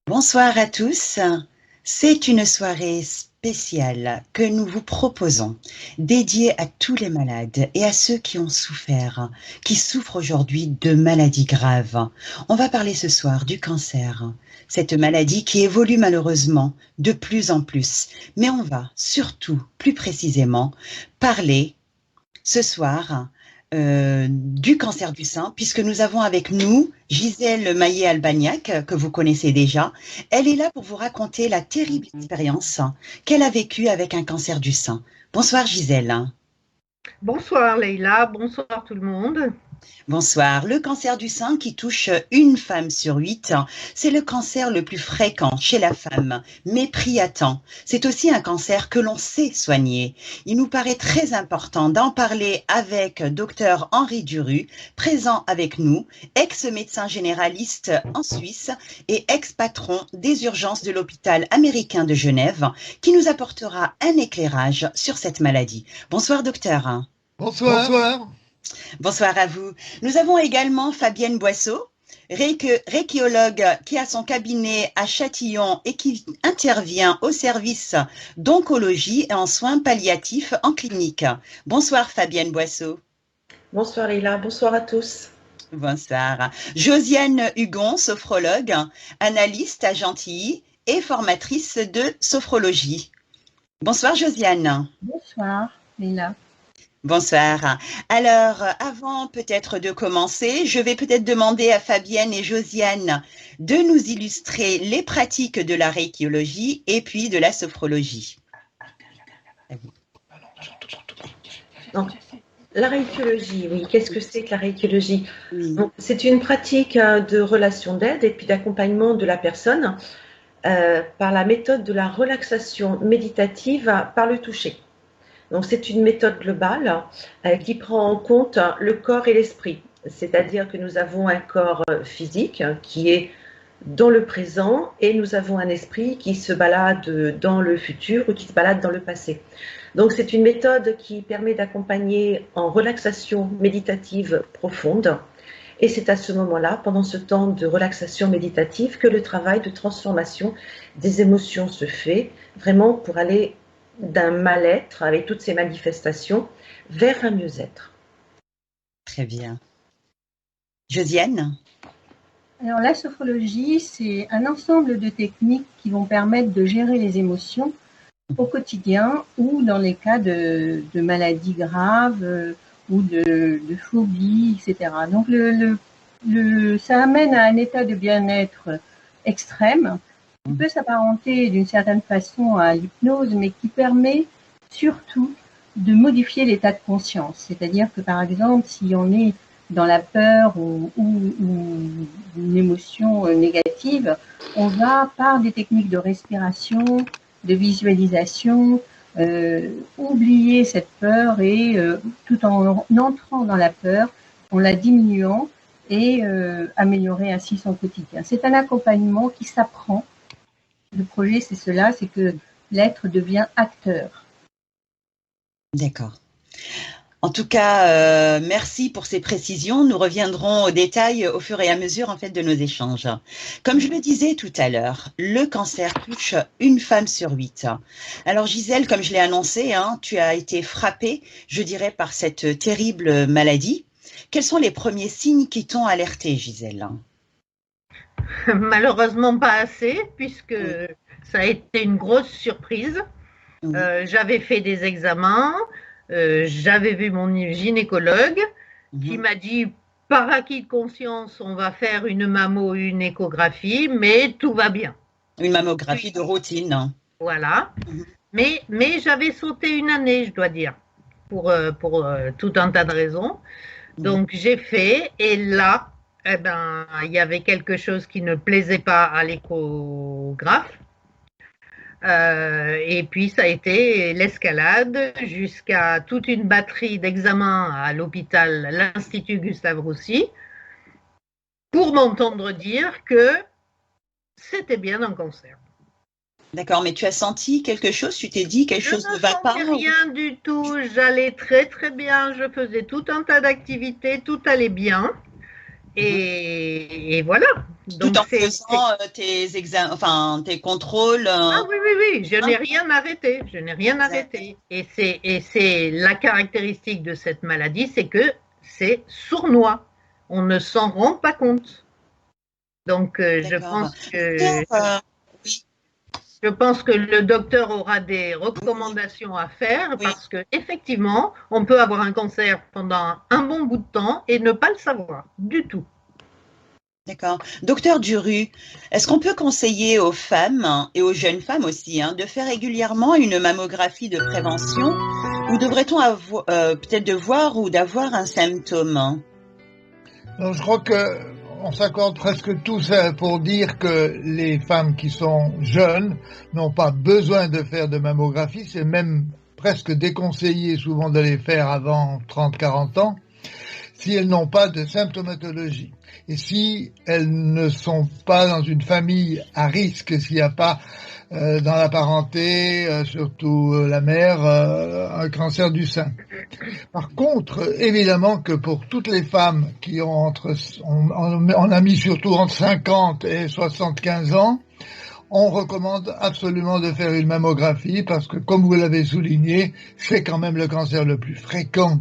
Bonsoir à tous. C'est une soirée spéciale que nous vous proposons, dédiée à tous les malades et à ceux qui ont souffert, qui souffrent aujourd'hui de maladies graves. On va parler ce soir du cancer, cette maladie qui évolue malheureusement de plus en plus. Mais on va surtout, plus précisément, parler ce soir du cancer du sein, puisque nous avons avec nous Gisèle Maillet-Albagnac, que vous connaissez déjà. Elle est là pour vous raconter la terrible expérience qu'elle a vécue avec un cancer du sein. Bonsoir Gisèle. Bonsoir Leïla, bonsoir tout le monde. Bonsoir. Le cancer du sein qui touche une femme sur 8, c'est le cancer le plus fréquent chez la femme, mais pris à temps. C'est aussi un cancer que l'on sait soigner. Il nous paraît très important d'en parler avec Dr Henri Duru, présent avec nous, ex-médecin généraliste en Suisse et ex-patron des urgences de l'hôpital américain de Genève, qui nous apportera un éclairage sur cette maladie. Bonsoir docteur. Bonsoir. Bonsoir à vous. Nous avons également Fabienne Boisseau, rékiologue qui a son cabinet à Châtillon et qui intervient au service d'oncologie et en soins palliatifs en clinique. Bonsoir Fabienne Boisseau. Bonsoir Leïla, bonsoir à tous. Bonsoir. Josiane Hugon, sophrologue, analyste à Gentilly et formatrice de sophrologie. Bonsoir Josiane. Bonsoir Leïla. Bonsoir. Alors, avant peut-être de commencer, je vais peut-être demander à Fabienne et Josiane de nous illustrer les pratiques de la rékiologie et puis de la sophrologie. Donc, la rékiologie, oui, qu'est-ce que c'est que la rékiologie? Oui. C'est une pratique de relation d'aide et puis d'accompagnement de la personne par la méthode de la relaxation méditative par le toucher. Donc, c'est une méthode globale qui prend en compte le corps et l'esprit. C'est-à-dire que nous avons un corps physique qui est dans le présent et nous avons un esprit qui se balade dans le futur ou qui se balade dans le passé. Donc, c'est une méthode qui permet d'accompagner en relaxation méditative profonde. Et c'est à ce moment-là, pendant ce temps de relaxation méditative, que le travail de transformation des émotions se fait, vraiment pour aller d'un mal-être avec toutes ces manifestations vers un mieux-être. Très bien. Josiane? Alors la sophrologie, c'est un ensemble de techniques qui vont permettre de gérer les émotions au quotidien ou dans les cas de maladies graves ou de phobies, etc. Donc ça amène à un état de bien-être extrême qui peut s'apparenter d'une certaine façon à l'hypnose, mais qui permet surtout de modifier l'état de conscience. C'est-à-dire que, par exemple, si on est dans la peur ou une émotion négative, on va, par des techniques de respiration, de visualisation, oublier cette peur et tout en entrant dans la peur, en la diminuant et améliorer ainsi son quotidien. C'est un accompagnement qui s'apprend. Le projet, c'est cela, c'est que l'être devient acteur. D'accord. En tout cas, merci pour ces précisions. Nous reviendrons aux détails au fur et à mesure en fait de nos échanges. Comme je le disais tout à l'heure, le cancer touche une femme sur 8. Alors Gisèle, comme je l'ai annoncé, tu as été frappée, je dirais, par cette terrible maladie. Quels sont les premiers signes qui t'ont alertée, Gisèle? Malheureusement pas assez, puisque ça a été une grosse surprise. J'avais fait des examens, j'avais vu mon gynécologue qui m'a dit par acquis de conscience, on va faire une mammo, une échographie, mais tout va bien. Une mammographie de routine. Voilà. Mais j'avais sauté une année, je dois dire, pour tout un tas de raisons. Donc j'ai fait, et là, il y avait quelque chose qui ne plaisait pas à l'échographe. Et puis ça a été l'escalade jusqu'à toute une batterie d'examens à l'hôpital, l'Institut Gustave Roussy, pour m'entendre dire que c'était bien un cancer. D'accord, mais tu as senti quelque chose? Tu t'es dit quelque chose ne va pas? Je ne sentais rien du tout. J'allais très très bien. Je faisais tout un tas d'activités. Tout allait bien. Et voilà. Donc, tout en faisant tes contrôles. Ah oui, oui, oui, je n'ai rien arrêté. Je n'ai rien arrêté. Et c'est la caractéristique de cette maladie, c'est que c'est sournois. On ne s'en rend pas compte. Donc, je pense que le docteur aura des recommandations à faire parce que effectivement, on peut avoir un cancer pendant un bon bout de temps et ne pas le savoir du tout. D'accord. Docteur Duru, est-ce qu'on peut conseiller aux femmes et aux jeunes femmes aussi de faire régulièrement une mammographie de prévention ou devrait-on peut-être de voir ou d'avoir un symptôme? Je crois qu'on s'accorde presque tous pour dire que les femmes qui sont jeunes n'ont pas besoin de faire de mammographie. C'est même presque déconseillé souvent de les faire avant 30-40 ans si elles n'ont pas de symptomatologie. Et si elles ne sont pas dans une famille à risque, s'il n'y a pas dans la parenté, surtout la mère, un cancer du sein. Par contre, évidemment que pour toutes les femmes qui ont on a mis surtout entre 50 et 75 ans, on recommande absolument de faire une mammographie parce que, comme vous l'avez souligné, c'est quand même le cancer le plus fréquent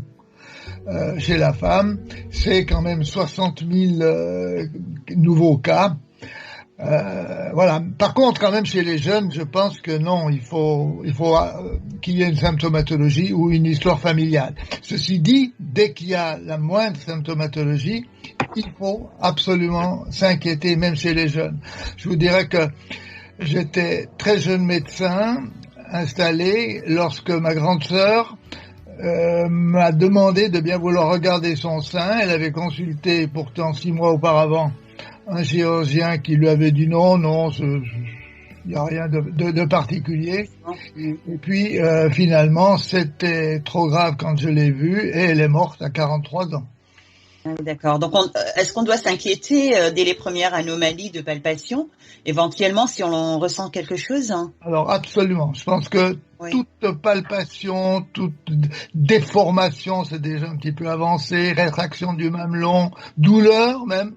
chez la femme. C'est quand même 60 000 nouveaux cas. Voilà. Par contre, quand même, chez les jeunes, je pense que non, il faut qu'il y ait une symptomatologie ou une histoire familiale. Ceci dit, dès qu'il y a la moindre symptomatologie, il faut absolument s'inquiéter, même chez les jeunes. Je vous dirais que j'étais très jeune médecin installé lorsque ma grande sœur m'a demandé de bien vouloir regarder son sein. Elle avait consulté pourtant 6 mois auparavant un chirurgien qui lui avait dit non, il n'y a rien de particulier. Et puis finalement, c'était trop grave quand je l'ai vue et elle est morte à 43 ans. D'accord. Donc, est-ce qu'on doit s'inquiéter dès les premières anomalies de palpation, éventuellement si on ressent quelque chose? Alors, absolument. Je pense que toute palpation, toute déformation, c'est déjà un petit peu avancé, rétraction du mamelon, douleur même,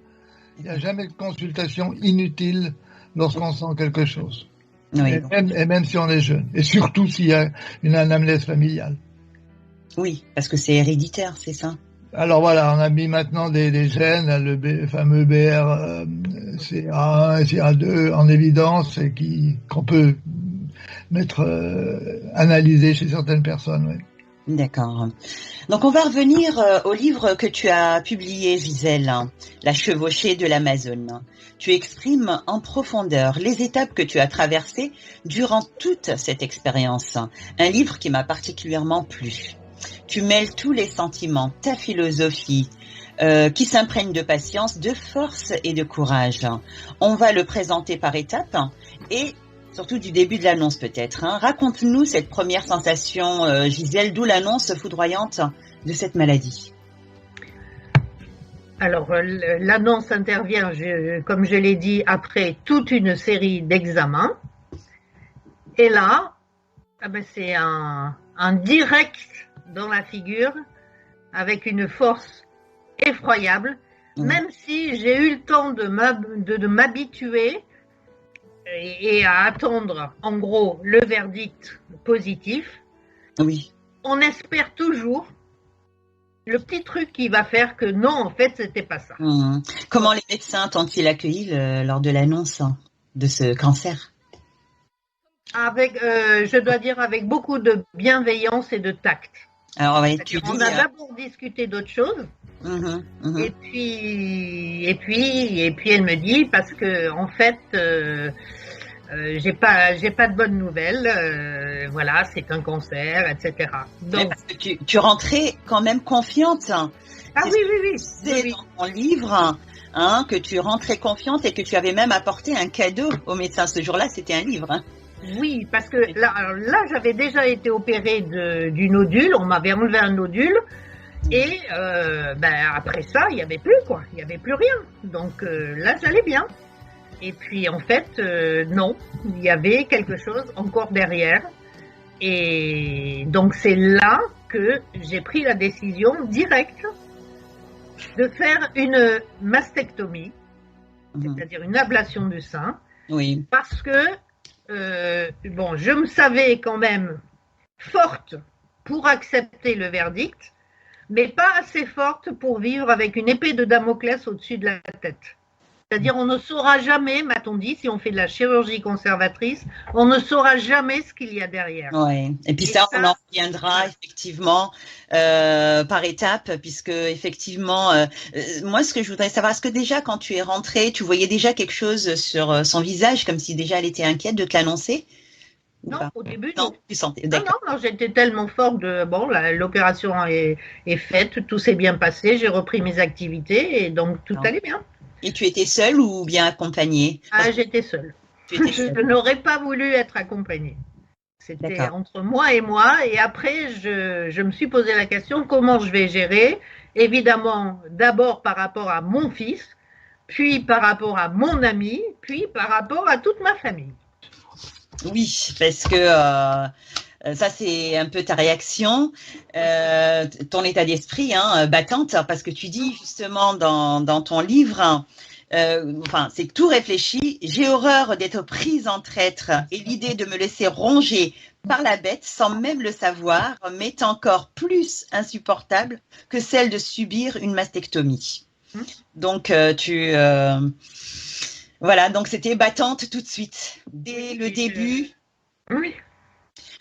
il n'y a jamais de consultation inutile lorsqu'on sent quelque chose. Oui. Et même si on est jeune. Et surtout s'il y a une anamnèse familiale. Oui, parce que c'est héréditaire, c'est ça? Alors voilà, on a mis maintenant des gènes, le fameux BRCA1 et CA2 en évidence et qu'on peut mettre analysé chez certaines personnes. Oui. D'accord. Donc on va revenir au livre que tu as publié, Gisèle, La chevauchée de l'Amazone. Tu exprimes en profondeur les étapes que tu as traversées durant toute cette expérience. Un livre qui m'a particulièrement plu. Tu mêles tous les sentiments, ta philosophie, qui s'imprègne de patience, de force et de courage. On va le présenter par étapes et surtout du début de l'annonce peut-être. Raconte-nous cette première sensation, Gisèle, d'où l'annonce foudroyante de cette maladie. Alors, l'annonce intervient, comme je l'ai dit, après toute une série d'examens. Et là, c'est un direct dans la figure, avec une force effroyable, même si j'ai eu le temps de m'habituer et à attendre, en gros, le verdict positif. Oui. On espère toujours le petit truc qui va faire que non, en fait, c'était pas ça. Comment les médecins t'ont-ils accueilli lors de l'annonce de ce cancer? Je dois dire, avec beaucoup de bienveillance et de tact. Alors, on a d'abord discuté d'autres choses. Et puis elle me dit parce que en fait j'ai pas de bonnes nouvelles, voilà, c'est un cancer, etc. Donc parce que tu rentrais quand même confiante. Ah oui. C'est dans ton livre que tu rentrais confiante et que tu avais même apporté un cadeau au médecin ce jour-là, c'était un livre. Oui, parce que là j'avais déjà été opérée du nodule, on m'avait enlevé un nodule. Et après ça, il n'y avait plus il n'y avait plus rien. Donc là, j'allais bien. Et puis en fait, non, il y avait quelque chose encore derrière. Et donc c'est là que j'ai pris la décision directe de faire une mastectomie, c'est-à-dire une ablation du sein, Oui. parce que je me savais quand même forte pour accepter le verdict, mais pas assez forte pour vivre avec une épée de Damoclès au-dessus de la tête. C'est-à-dire, on ne saura jamais, m'a-t-on dit, si on fait de la chirurgie conservatrice, on ne saura jamais ce qu'il y a derrière. Oui. Et puis ça, on en reviendra effectivement par étapes, puisque effectivement, moi, ce que je voudrais savoir, est-ce que déjà, quand tu es rentrée, tu voyais déjà quelque chose sur son visage, comme si déjà elle était inquiète de te l'annoncer? Non, au début, non. Tu sentais, non, j'étais tellement forte l'opération est faite, tout s'est bien passé, j'ai repris mes activités et donc tout allait bien. Et tu étais seule ou bien accompagnée? J'étais seule. Je n'aurais pas voulu être accompagnée. C'était entre moi, et après, je me suis posé la question, comment je vais gérer? Évidemment, d'abord par rapport à mon fils, puis par rapport à mon ami, puis par rapport à toute ma famille. Oui, parce que ça, c'est un peu ta réaction, ton état d'esprit, battante, parce que tu dis justement dans ton livre, c'est tout réfléchi. J'ai horreur d'être prise en traître et l'idée de me laisser ronger par la bête sans même le savoir m'est encore plus insupportable que celle de subir une mastectomie. Donc, voilà, donc c'était battante tout de suite, dès le début. Oui.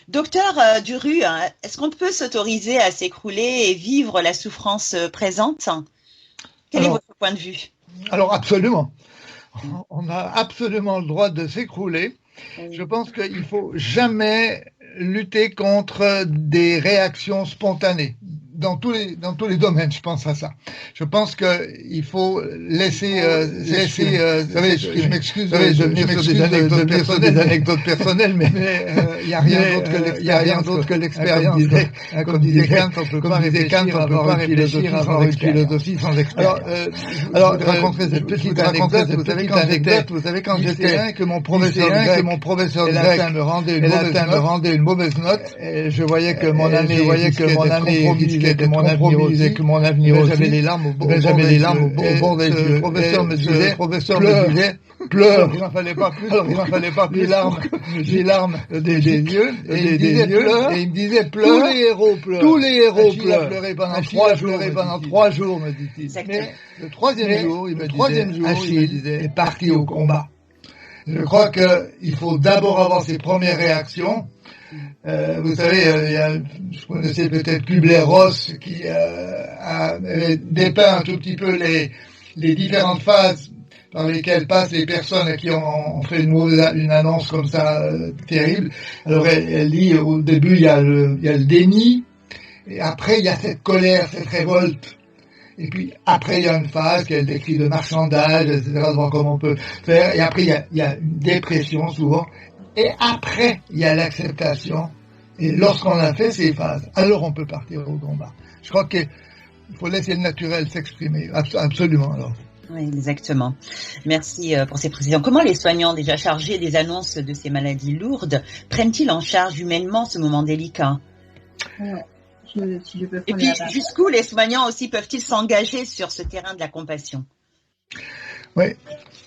Docteur Duru, est-ce qu'on peut s'autoriser à s'écrouler et vivre la souffrance présente? Quel est votre point de vue? Alors absolument. On a absolument le droit de s'écrouler. Je pense qu'il ne faut jamais lutter contre des réactions spontanées. Dans tous les domaines, je pense à ça. Je pense qu'il faut laisser, vous savez, je m'excuse de venir sur des anecdotes personnelles, mais il n'y a rien d'autre que l'expérience. Comme disait Kant, on ne peut pas réfléchir, avoir une philosophie sans expérience. Alors, je vais raconter cette petite anecdote. Vous savez, quand j'étais que mon professeur de grec me rendait une mauvaise note, je voyais que mon année risquait d'être compromise et que mon avenir aussi, j'avais les larmes au bord des yeux. Le professeur me disait, pleure. Il n'en fallait pas plus. Alors, il n'en fallait pas plus. Les larmes des yeux. Et il me disait, pleure. Tous les héros pleurent. Pendant 3 jours, me dit-il. Mais le troisième jour, il me disait, Achille est parti au combat. Je crois qu'il faut d'abord avoir ses premières réactions. Vous savez, je connaissais peut-être Kubler-Ross qui avait dépeint un tout petit peu les différentes phases par lesquelles passent les personnes à qui on fait une annonce comme ça terrible. Alors elle dit au début il y a le déni, et après il y a cette colère, cette révolte. Et puis après il y a une phase qu'elle décrit de marchandage, etc., de voir comment on peut faire. Et après il y a une dépression souvent. Et après il y a l'acceptation. Et lorsqu'on a fait ces phases, alors on peut partir au combat. Je crois qu'il faut laisser le naturel s'exprimer. Absolument alors. Oui, exactement. Merci pour ces précisions. Comment les soignants déjà chargés des annonces de ces maladies lourdes prennent-ils en charge humainement ce moment délicat? Si je peux Et puis, jusqu'où les soignants aussi peuvent-ils s'engager sur ce terrain de la compassion? Oui.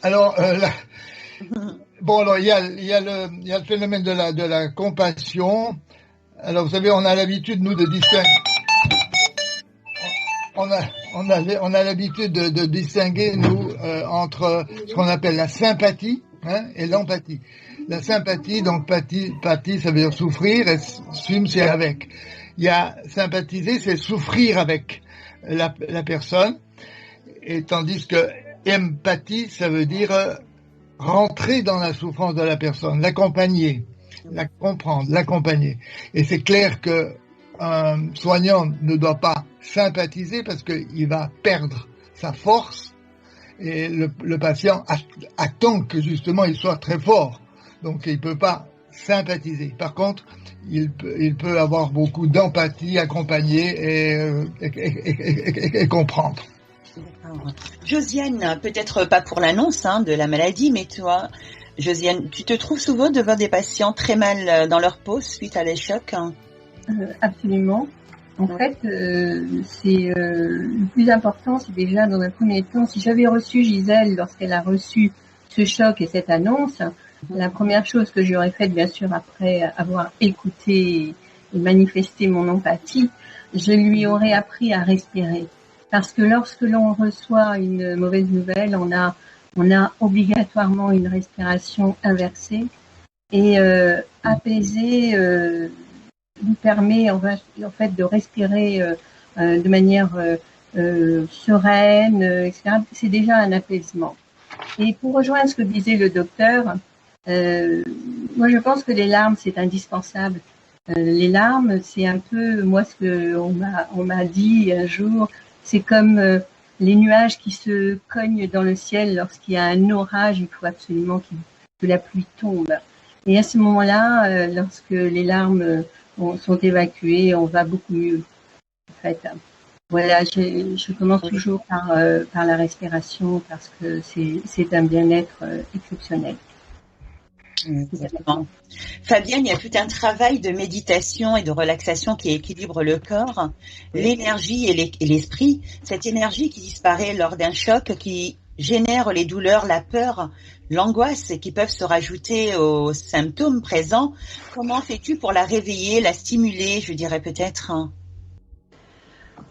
Alors, alors il y a le phénomène de la compassion. Alors, vous savez, on a l'habitude, nous, de distinguer. On a l'habitude de distinguer, nous, entre ce qu'on appelle la sympathie et l'empathie. La sympathie, donc pathie, ça veut dire souffrir, et c'est avec. Il y a sympathiser, c'est souffrir avec la personne, et tandis que empathie, ça veut dire rentrer dans la souffrance de la personne, l'accompagner, la comprendre, l'accompagner. Et c'est clair que un soignant ne doit pas sympathiser parce qu'il va perdre sa force, et le patient attend que justement il soit très fort, donc il peut pas sympathiser. Par contre, il peut avoir beaucoup d'empathie, accompagner et comprendre. Josiane, peut-être pas pour l'annonce de la maladie, mais toi, Josiane, tu te trouves souvent devant des patients très mal dans leur peau suite à les chocs? Absolument. En fait, le plus important, c'est déjà dans un premier temps, si j'avais reçu Gisèle lorsqu'elle a reçu ce choc et cette annonce, la première chose que j'aurais faite, bien sûr, après avoir écouté et manifesté mon empathie, je lui aurais appris à respirer. Parce que lorsque l'on reçoit une mauvaise nouvelle, on a obligatoirement une respiration inversée et apaisée nous permet en fait de respirer de manière sereine, etc. C'est déjà un apaisement. Et pour rejoindre ce que disait le docteur, moi je pense que les larmes c'est indispensable. Les larmes, c'est un peu moi ce que on m'a dit un jour, c'est comme les nuages qui se cognent dans le ciel lorsqu'il y a un orage, il faut absolument que la pluie tombe. Et à ce moment-là, lorsque les larmes sont évacuées, on va beaucoup mieux. En fait, voilà, je commence toujours par la respiration parce que c'est un bien-être exceptionnel. Exactement. Fabienne, il y a tout un travail de méditation et de relaxation qui équilibre le corps, l'énergie et l'esprit. Cette énergie qui disparaît lors d'un choc, qui génère les douleurs, la peur, l'angoisse qui peuvent se rajouter aux symptômes présents. Comment fais-tu pour la réveiller, la stimuler, je dirais peut-être?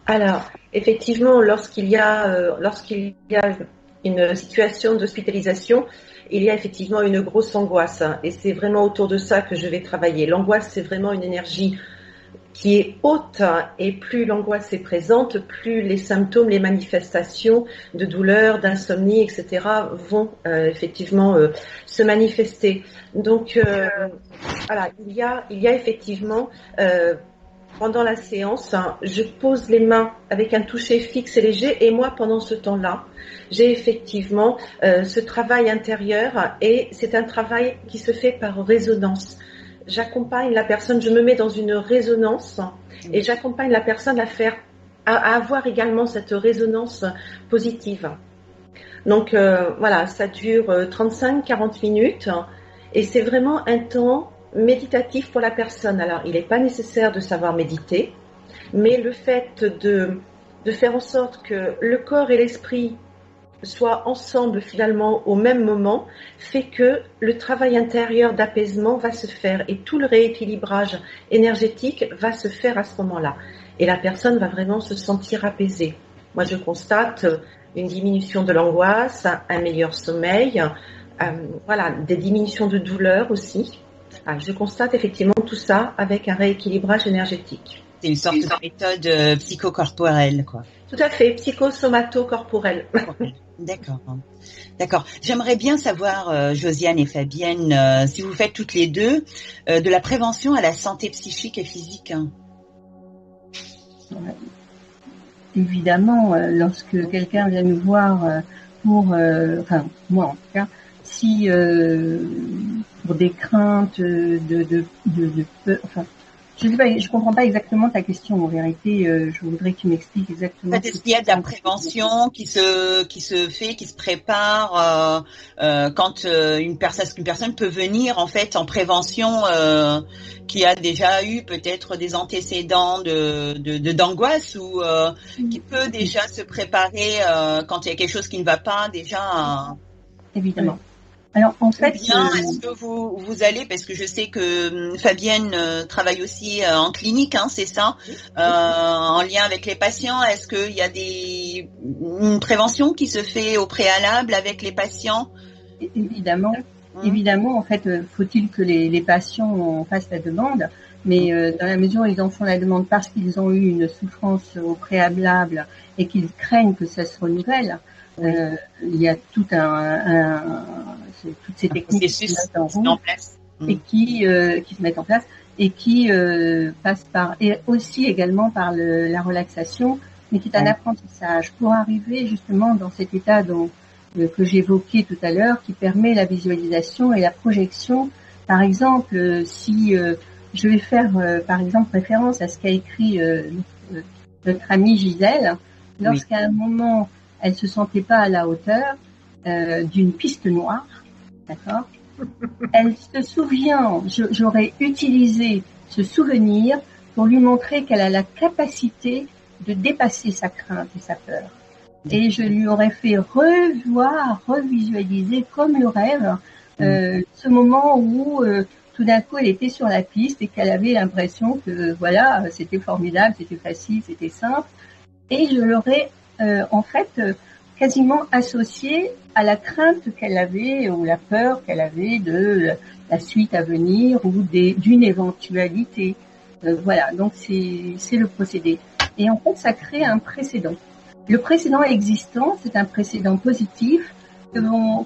Alors, effectivement, lorsqu'il y a une situation d'hospitalisation, il y a effectivement une grosse angoisse. Et c'est vraiment autour de ça que je vais travailler. L'angoisse, c'est vraiment une énergie qui est haute, et plus l'angoisse est présente, plus les symptômes, les manifestations de douleur, d'insomnie, etc. vont effectivement se manifester. Donc, voilà, il y a effectivement... pendant la séance, je pose les mains avec un toucher fixe et léger, et moi, pendant ce temps-là, j'ai effectivement ce travail intérieur, et c'est un travail qui se fait par résonance. J'accompagne la personne, je me mets dans une résonance, et j'accompagne la personne à avoir également cette résonance positive. Donc voilà, ça dure 35-40 minutes, et c'est vraiment un temps méditatif pour la personne. Alors, il n'est pas nécessaire de savoir méditer, mais le fait de faire en sorte que le corps et l'esprit soient ensemble finalement au même moment fait que le travail intérieur d'apaisement va se faire, et tout le rééquilibrage énergétique va se faire à ce moment-là. Et la personne va vraiment se sentir apaisée. Moi, je constate une diminution de l'angoisse, un meilleur sommeil, voilà, des diminutions de douleur aussi. Je constate effectivement tout ça avec un rééquilibrage énergétique. C'est une sorte de méthode psychocorporelle, quoi. Tout à fait, psychosomato-corporelle. D'accord. D'accord. J'aimerais bien savoir, Josiane et Fabienne, si vous faites toutes les deux de la prévention à la santé psychique et physique. Évidemment, lorsque quelqu'un vient nous voir enfin moi en tout cas, si pour des craintes de enfin, je sais pas, je comprends pas exactement ta question. En vérité, je voudrais que tu m'expliques exactement. Est-ce qu'il y a de la prévention qui se fait, qui se prépare quand une personne peut venir en fait en prévention, qui a déjà eu peut-être des antécédents d'angoisse, ou qui peut déjà se préparer quand il y a quelque chose qui ne va pas déjà. Évidemment. Alors, en fait, est-ce que vous allez, parce que je sais que Fabienne travaille aussi en clinique, hein, c'est ça, en lien avec les patients. Est-ce qu'il y a une prévention qui se fait au préalable avec les patients? Évidemment. Évidemment, en fait, faut-il que les patients en fassent la demande, mais dans la mesure où ils en font la demande parce qu'ils ont eu une souffrance au préalable et qu'ils craignent que ça se renouvelle, il y a toutes ces techniques qui se mettent en route et qui se mettent en place et qui passent et aussi également par la relaxation, mais qui est un apprentissage pour arriver justement dans cet état que j'évoquais tout à l'heure, qui permet la visualisation et la projection. Par exemple, si je vais faire par exemple référence à ce qu'a écrit notre amie Gisèle, lorsqu'à un moment elle se sentait pas à la hauteur d'une piste noire, d'accord. Elle se souvient, j'aurais utilisé ce souvenir pour lui montrer qu'elle a la capacité de dépasser sa crainte et sa peur. Et je lui aurais fait revisualiser comme le rêve, ce moment où tout d'un coup elle était sur la piste et qu'elle avait l'impression que voilà, c'était formidable, c'était facile, c'était simple. Et je l'aurais en fait quasiment associé à la crainte qu'elle avait ou la peur qu'elle avait de la suite à venir ou d'une éventualité. Voilà, donc c'est le procédé. Et en fait, ça crée un précédent. Le précédent existant, c'est un précédent positif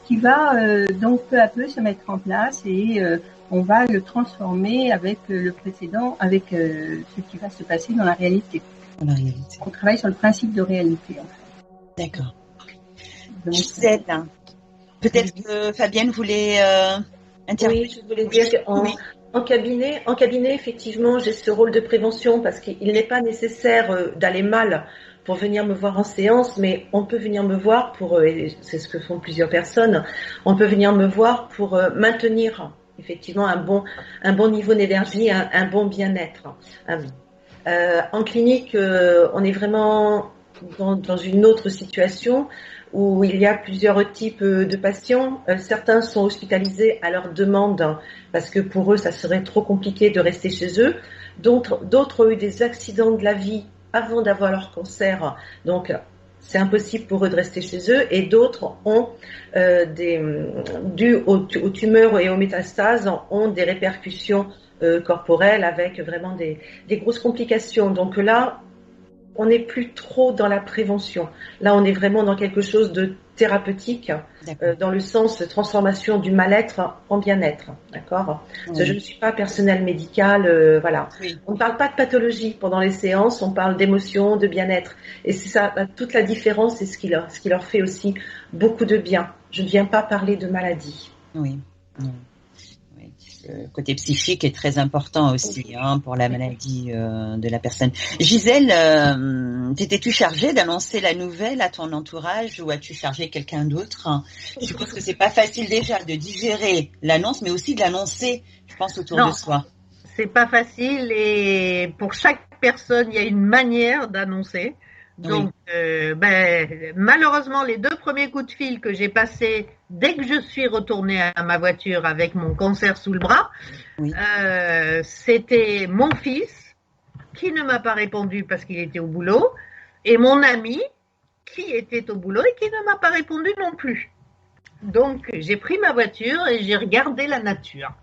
qui va donc peu à peu se mettre en place et on va le transformer avec le précédent, avec ce qui va se passer dans la réalité. Dans la réalité. On travaille sur le principe de réalité, en fait. D'accord. Donc, Gisèle, peut-être que Fabienne voulait intervenir. Oui, je voulais dire qu'en cabinet, effectivement, j'ai ce rôle de prévention parce qu'il n'est pas nécessaire d'aller mal pour venir me voir en séance, mais on peut venir me voir et c'est ce que font plusieurs personnes, on peut venir me voir pour maintenir effectivement un bon niveau d'énergie, un bon bien-être. En clinique, on est vraiment dans une autre situation où il y a plusieurs types de patients. Certains sont hospitalisés à leur demande parce que pour eux, ça serait trop compliqué de rester chez eux. D'autres ont eu des accidents de la vie avant d'avoir leur cancer, donc c'est impossible pour eux de rester chez eux. Et d'autres ont, dû aux tumeurs et aux métastases, ont des répercussions corporelles avec vraiment des grosses complications. Donc là, on n'est plus trop dans la prévention. Là, on est vraiment dans quelque chose de thérapeutique, dans le sens de transformation du mal-être en bien-être. D'accord ? Oui. Je ne suis pas personnel médical, voilà. Oui. On ne parle pas de pathologie pendant les séances, on parle d'émotion, de bien-être. Et c'est ça, toute la différence, et ce qui leur fait aussi beaucoup de bien. Je ne viens pas parler de maladie. Oui. Le côté psychique est très important aussi pour la maladie de la personne. Gisèle, t'étais-tu chargée d'annoncer la nouvelle à ton entourage ou as-tu chargé quelqu'un d'autre ? Je suppose que c'est pas facile déjà de digérer l'annonce, mais aussi de l'annoncer, je pense, autour de soi. C'est pas facile et pour chaque personne, il y a une manière d'annoncer. Donc, malheureusement, les 2 premiers coups de fil que j'ai passés dès que je suis retournée à ma voiture avec mon cancer sous le bras, c'était mon fils qui ne m'a pas répondu parce qu'il était au boulot et mon ami qui était au boulot et qui ne m'a pas répondu non plus. Donc, j'ai pris ma voiture et j'ai regardé la nature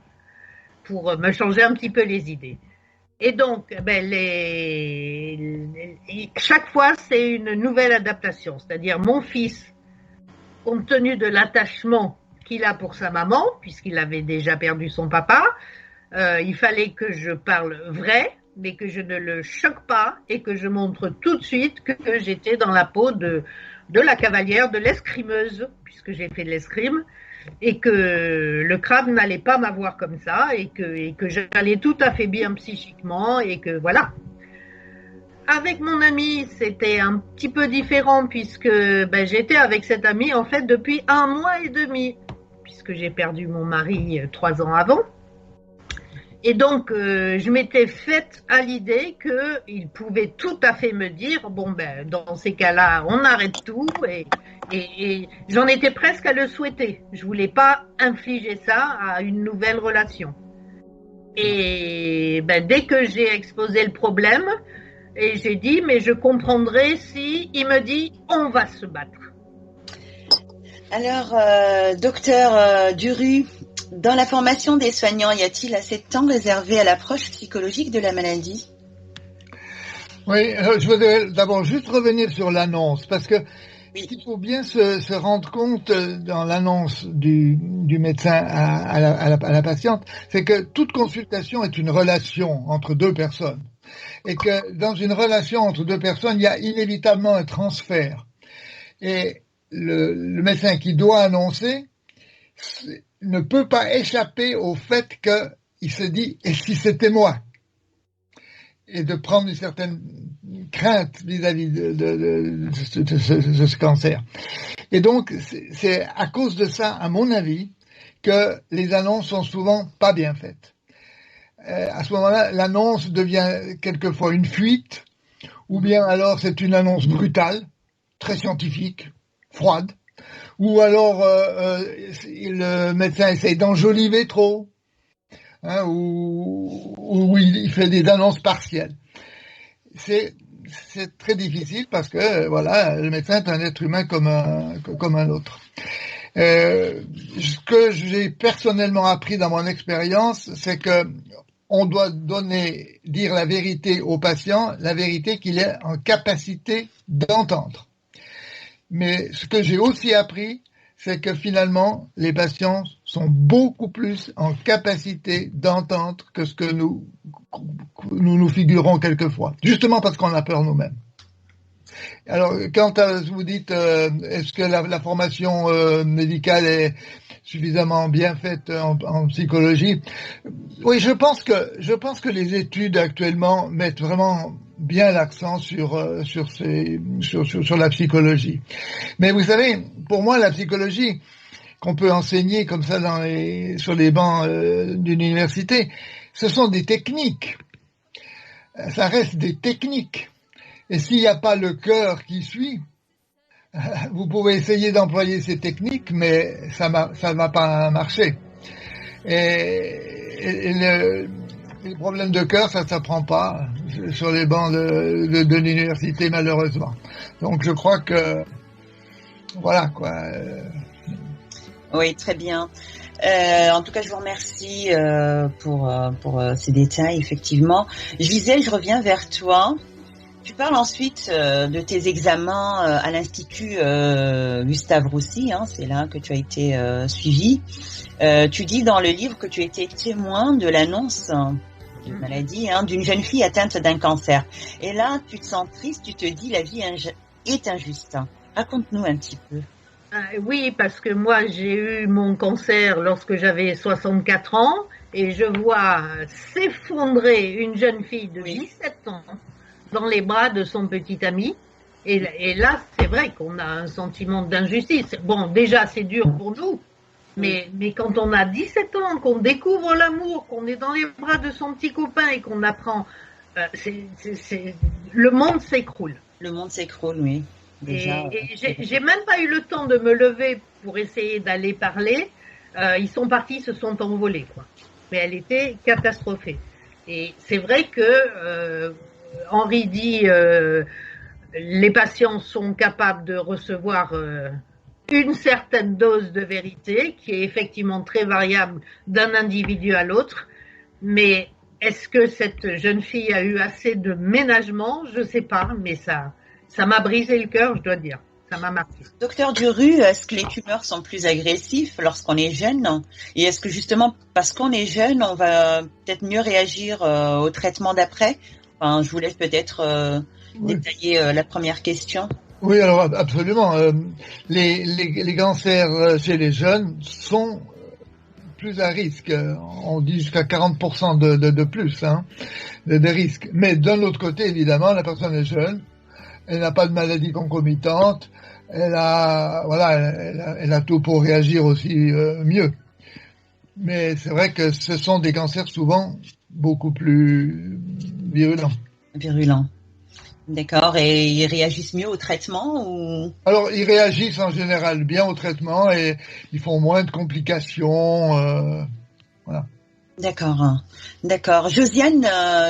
pour me changer un petit peu les idées. Et donc, chaque fois, c'est une nouvelle adaptation. C'est-à-dire, mon fils, compte tenu de l'attachement qu'il a pour sa maman, puisqu'il avait déjà perdu son papa, il fallait que je parle vrai, mais que je ne le choque pas et que je montre tout de suite que j'étais dans la peau de la cavalière, de l'escrimeuse, puisque j'ai fait de l'escrime, et que le crabe n'allait pas m'avoir comme ça et que j'allais tout à fait bien psychiquement et que voilà. Avec mon ami, c'était un petit peu différent puisque j'étais avec cet ami en fait depuis 1 mois et demi puisque j'ai perdu mon mari 3 ans avant. Et donc, je m'étais faite à l'idée qu'il pouvait tout à fait me dire, dans ces cas-là, on arrête tout et j'en étais presque à le souhaiter. Je voulais pas infliger ça à une nouvelle relation. Et dès que j'ai exposé le problème, et j'ai dit, mais je comprendrai si il me dit, on va se battre. Alors, docteur Duru, dans la formation des soignants, y a-t-il assez de temps réservé à l'approche psychologique de la maladie ? Oui, je voudrais d'abord juste revenir sur l'annonce, parce que ce qu'il faut bien se rendre compte dans l'annonce du médecin à la patiente, c'est que toute consultation est une relation entre 2 personnes. Et que dans une relation entre 2 personnes, il y a inévitablement un transfert. Et le médecin qui doit annoncer ne peut pas échapper au fait qu'il se dit « et si c'était moi ?» et de prendre une certaine crainte vis-à-vis de ce cancer. Et donc, c'est à cause de ça, à mon avis, que les annonces sont souvent pas bien faites. à ce moment-là, l'annonce devient quelquefois une fuite, ou bien alors c'est une annonce brutale, très scientifique, froide, ou alors le médecin essaye d'enjoliver trop, hein, ou il fait des annonces partielles. C'est très difficile parce que voilà, le médecin est un être humain comme un autre. Ce que j'ai personnellement appris dans mon expérience, c'est que on doit dire la vérité au patient, la vérité qu'il est en capacité d'entendre. Mais ce que j'ai aussi appris, c'est que finalement, les patients sont beaucoup plus en capacité d'entendre que ce que nous figurons quelquefois, justement parce qu'on a peur nous-mêmes. Alors, quand vous dites, est-ce que la formation médicale est suffisamment bien faite en psychologie? Oui, je pense que les études actuellement mettent vraiment bien l'accent sur la psychologie. Mais vous savez, pour moi, la psychologie qu'on peut enseigner comme ça sur les bancs d'une université, ce sont des techniques. Ça reste des techniques. Et s'il n'y a pas le cœur qui suit, vous pouvez essayer d'employer ces techniques, mais ça va pas marcher. Et les problèmes de cœur, ça s'apprend pas sur les bancs de l'université, malheureusement. Donc je crois que voilà quoi. Oui, très bien. En tout cas, je vous remercie pour ces détails, effectivement. Gisèle, je reviens vers toi. Tu parles ensuite de tes examens à l'Institut Gustave Roussy, hein, c'est là que tu as été suivi. Tu dis dans le livre que tu as été témoin de l'annonce d'une maladie, hein, d'une jeune fille atteinte d'un cancer. Et là, tu te sens triste, tu te dis la vie est injuste. Raconte-nous un petit peu. Oui, parce que moi, j'ai eu mon cancer lorsque j'avais 64 ans et je vois s'effondrer une jeune fille de 17 ans dans les bras de son petit ami. Et là, c'est vrai qu'on a un sentiment d'injustice. Bon, déjà, c'est dur pour nous, mais quand on a 17 ans, qu'on découvre l'amour, qu'on est dans les bras de son petit copain et qu'on apprend, le monde s'écroule. Le monde s'écroule, oui. Déjà, et j'ai même pas eu le temps de me lever pour essayer d'aller parler. Ils sont partis, se sont envolés, quoi. Mais elle était catastrophée. Et c'est vrai que Henri dit les patients sont capables de recevoir une certaine dose de vérité qui est effectivement très variable d'un individu à l'autre, mais est-ce que cette jeune fille a eu assez de ménagement? Je sais pas, mais ça m'a brisé le cœur, je dois dire. Ça m'a marqué. Docteur Duru, est-ce que les tumeurs sont plus agressifs lorsqu'on est jeune? Et est-ce que justement parce qu'on est jeune, on va peut-être mieux réagir au traitement d'après? Enfin, je vous laisse peut-être détailler la première question. Oui, alors absolument. Les cancers chez les jeunes sont plus à risque. On dit jusqu'à 40% de plus de risque. Mais d'un autre côté, évidemment, la personne est jeune, elle n'a pas de maladie concomitante, elle a tout pour réagir aussi mieux. Mais c'est vrai que ce sont des cancers souvent beaucoup plus virulents. Virulents. D'accord. Et ils réagissent mieux au traitement ou? Alors, ils réagissent en général bien au traitement et ils font moins de complications. Voilà. D'accord. D'accord. Josiane,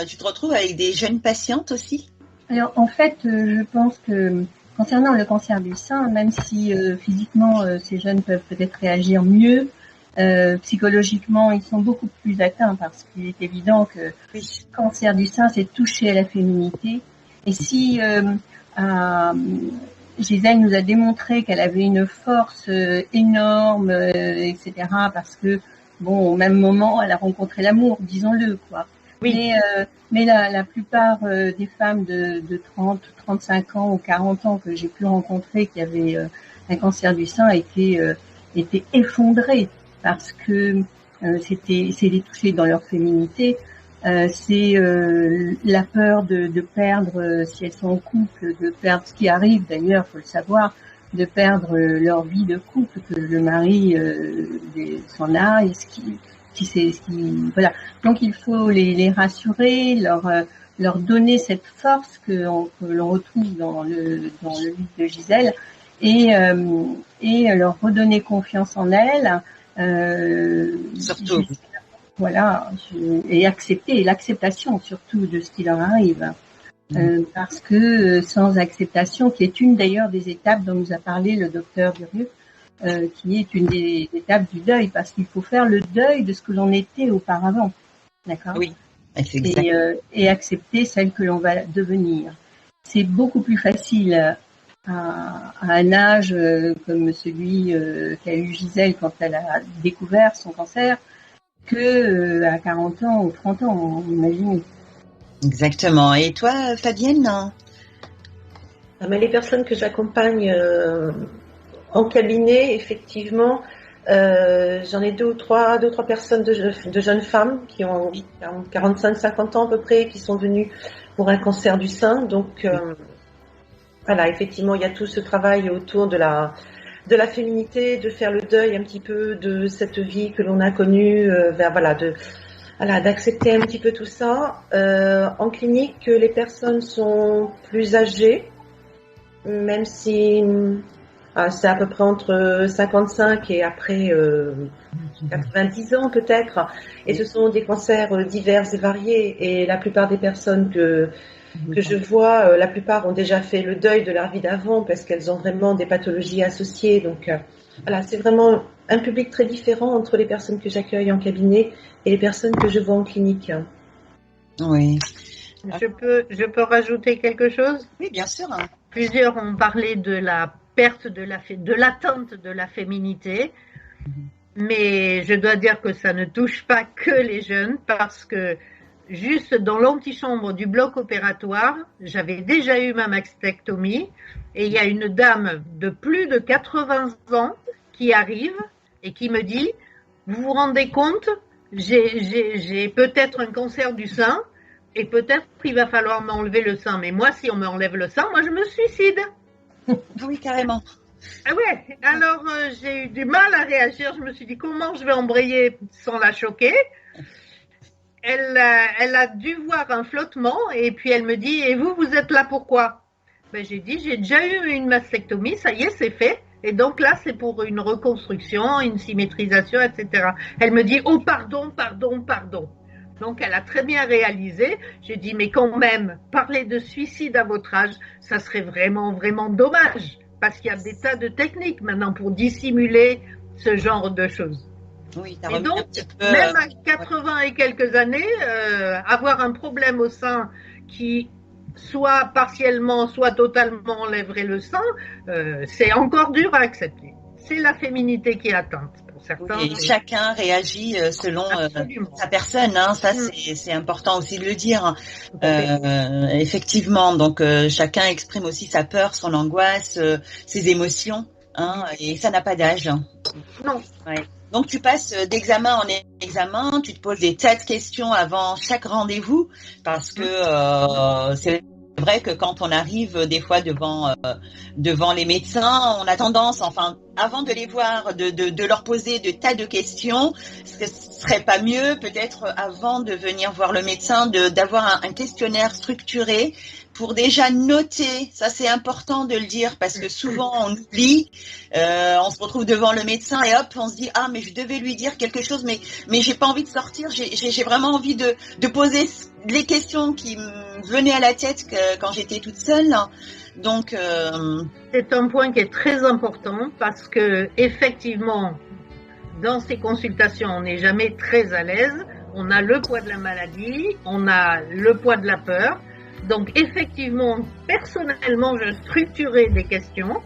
tu te retrouves avec des jeunes patientes aussi? Alors, en fait, je pense que concernant le cancer du sein, même si physiquement ces jeunes peuvent peut-être réagir mieux, psychologiquement, ils sont beaucoup plus atteints parce qu'il est évident que le cancer du sein, c'est toucher à la féminité. Et si Gisèle nous a démontré qu'elle avait une force énorme, etc., parce que, bon, au même moment, elle a rencontré l'amour, disons-le, quoi. Oui. Mais la plupart des femmes de 30, 35 ans ou 40 ans que j'ai pu rencontrer qui avaient un cancer du sein étaient effondrées parce que c'est les toucher dans leur féminité. C'est la peur de perdre, si elles sont en couple, de perdre ce qui arrive d'ailleurs, faut le savoir, de perdre leur vie de couple, que le mari s'en a, et ce voilà. Donc il faut les rassurer, leur donner cette force que l'on retrouve dans le livre de Gisèle et leur redonner confiance en elles. Surtout. Voilà, et l'acceptation surtout de ce qui leur arrive. Parce que sans acceptation, qui est une d'ailleurs des étapes dont nous a parlé le docteur Durieux, qui est une des étapes du deuil, parce qu'il faut faire le deuil de ce que l'on était auparavant, d'accord ? Oui, c'est exact. Et accepter celle que l'on va devenir. C'est beaucoup plus facile à un âge comme celui qu'a eu Gisèle quand elle a découvert son cancer que à 40 ans ou 30 ans, imaginez. Exactement. Et toi, Fabienne ? Mais les personnes que j'accompagne en cabinet, effectivement, j'en ai deux ou trois personnes de jeunes femmes qui ont 45-50 ans à peu près, qui sont venues pour un cancer du sein. Donc, voilà, effectivement, il y a tout ce travail autour de la féminité, de faire le deuil un petit peu de cette vie que l'on a connue, d'accepter un petit peu tout ça. En clinique, les personnes sont plus âgées, même si c'est à peu près entre 55 et après 90 ans peut-être. Et ce sont des cancers divers et variés. Et la plupart des personnes que je vois, la plupart ont déjà fait le deuil de leur vie d'avant parce qu'elles ont vraiment des pathologies associées. Donc voilà, c'est vraiment un public très différent entre les personnes que j'accueille en cabinet et les personnes que je vois en clinique. Oui. Je peux rajouter quelque chose ? Oui, bien sûr. Plusieurs ont parlé de la perte de l'atteinte de la féminité, mais je dois dire que ça ne touche pas que les jeunes, parce que juste dans l'antichambre du bloc opératoire, j'avais déjà eu ma mastectomie, et il y a une dame de plus de 80 ans qui arrive et qui me dit « Vous vous rendez compte, j'ai peut-être un cancer du sein, et peut-être qu'il va falloir m'enlever le sein. Mais moi, si on m'enlève le sein, moi, je me suicide. » Oui, carrément. Ah ouais, alors j'ai eu du mal à réagir. Je me suis dit, comment je vais embrayer sans la choquer ? Elle a dû voir un flottement et puis elle me dit, et vous êtes là pourquoi ? Ben, j'ai dit, j'ai déjà eu une mastectomie, ça y est, c'est fait. Et donc là, c'est pour une reconstruction, une symétrisation, etc. Elle me dit, oh pardon. Donc elle a très bien réalisé. J'ai dit, mais quand même, parler de suicide à votre âge, ça serait vraiment, vraiment dommage. Parce qu'il y a des tas de techniques maintenant pour dissimuler ce genre de choses. Oui, et donc, même à 80 et quelques années, avoir un problème au sein qui soit partiellement, soit totalement enlèverait le sein, c'est encore dur à accepter. C'est la féminité qui est atteinte. Certains, et chacun réagit selon sa personne, hein. Ça c'est important aussi de le dire. Effectivement, donc chacun exprime aussi sa peur, son angoisse, ses émotions, hein, et ça n'a pas d'âge. Non. Ouais. Donc tu passes d'examen en examen, tu te poses des tas de questions avant chaque rendez-vous, parce que c'est vrai que quand on arrive des fois devant les médecins, on a tendance, enfin, avant de les voir, de leur poser de tas de questions. Ce serait pas mieux, peut-être, avant de venir voir le médecin, d'avoir un questionnaire structuré pour déjà noter. Ça, c'est important de le dire, parce que souvent on oublie, on se retrouve devant le médecin et hop, on se dit ah mais je devais lui dire quelque chose, mais j'ai pas envie de sortir. J'ai vraiment envie de poser les questions qui me venaient à la tête quand j'étais toute seule. Donc c'est un point qui est très important, parce que effectivement, dans ces consultations, on n'est jamais très à l'aise. On a le poids de la maladie, on a le poids de la peur. Donc effectivement, personnellement, je structurais des questions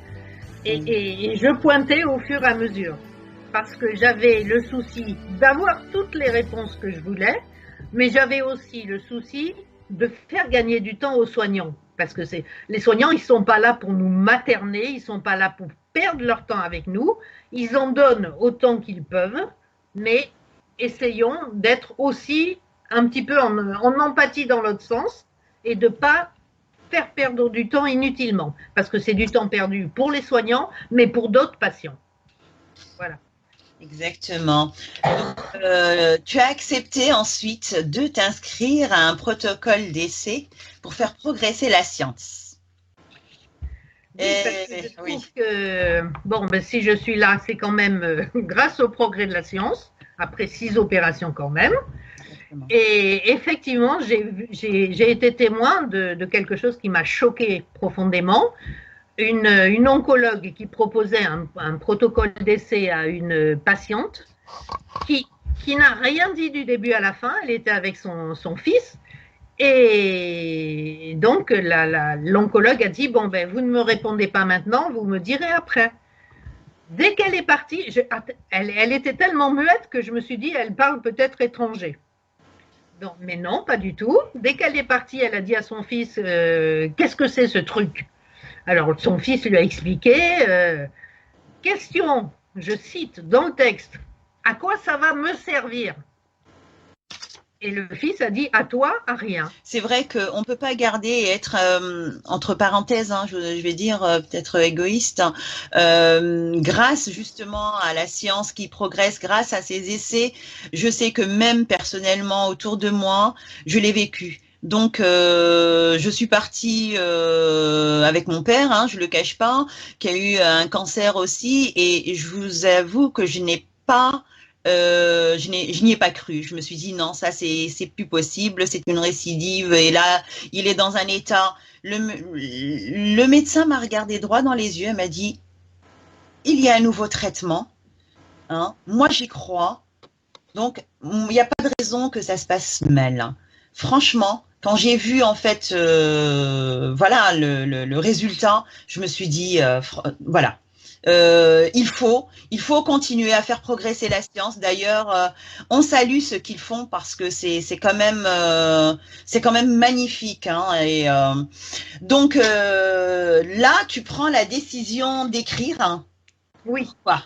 et je pointais au fur et à mesure, parce que j'avais le souci d'avoir toutes les réponses que je voulais, mais j'avais aussi le souci de faire gagner du temps aux soignants, parce que les soignants, ils sont pas là pour nous materner, ils sont pas là pour perdre leur temps avec nous, ils en donnent autant qu'ils peuvent, mais essayons d'être aussi un petit peu en empathie dans l'autre sens, et de ne pas faire perdre du temps inutilement, parce que c'est du temps perdu pour les soignants, mais pour d'autres patients. Voilà. Exactement. Donc, tu as accepté ensuite de t'inscrire à un protocole d'essai pour faire progresser la science. Oui, parce que je trouve que, bon, ben, si je suis là, c'est quand même grâce au progrès de la science, après 6 opérations quand même. Exactement. Et effectivement, j'ai été témoin de quelque chose qui m'a choqué profondément. Une oncologue qui proposait un protocole d'essai à une patiente qui n'a rien dit du début à la fin. Elle était avec son fils. Et donc, l'oncologue a dit, bon, ben, vous ne me répondez pas maintenant, vous me direz après. Dès qu'elle est partie, elle était tellement muette que je me suis dit, elle parle peut-être étranger. Donc, mais non, pas du tout. Dès qu'elle est partie, elle a dit à son fils, qu'est-ce que c'est ce truc? Alors, son fils lui a expliqué, question, je cite dans le texte, à quoi ça va me servir? Et le fils a dit, à toi, à rien. C'est vrai qu'on ne peut pas garder et être, entre parenthèses, hein, je vais dire peut-être égoïste, grâce justement à la science qui progresse, grâce à ces essais. Je sais que même personnellement, autour de moi, je l'ai vécu. Donc, je suis partie avec mon père, hein, je le cache pas, qui a eu un cancer aussi, et je vous avoue que je n'y ai pas cru. Je me suis dit non, ça c'est plus possible, c'est une récidive. Et là, il est dans un état. Le médecin m'a regardé droit dans les yeux, elle m'a dit il y a un nouveau traitement. Hein, moi j'y crois. Donc il n'y a pas de raison que ça se passe mal. Franchement, quand j'ai vu en fait, voilà le résultat, je me suis dit voilà. Il faut continuer à faire progresser la science. D'ailleurs, on salue ce qu'ils font parce que c'est quand même magnifique. Hein, et donc là, tu prends la décision d'écrire. Hein. Oui. Pourquoi?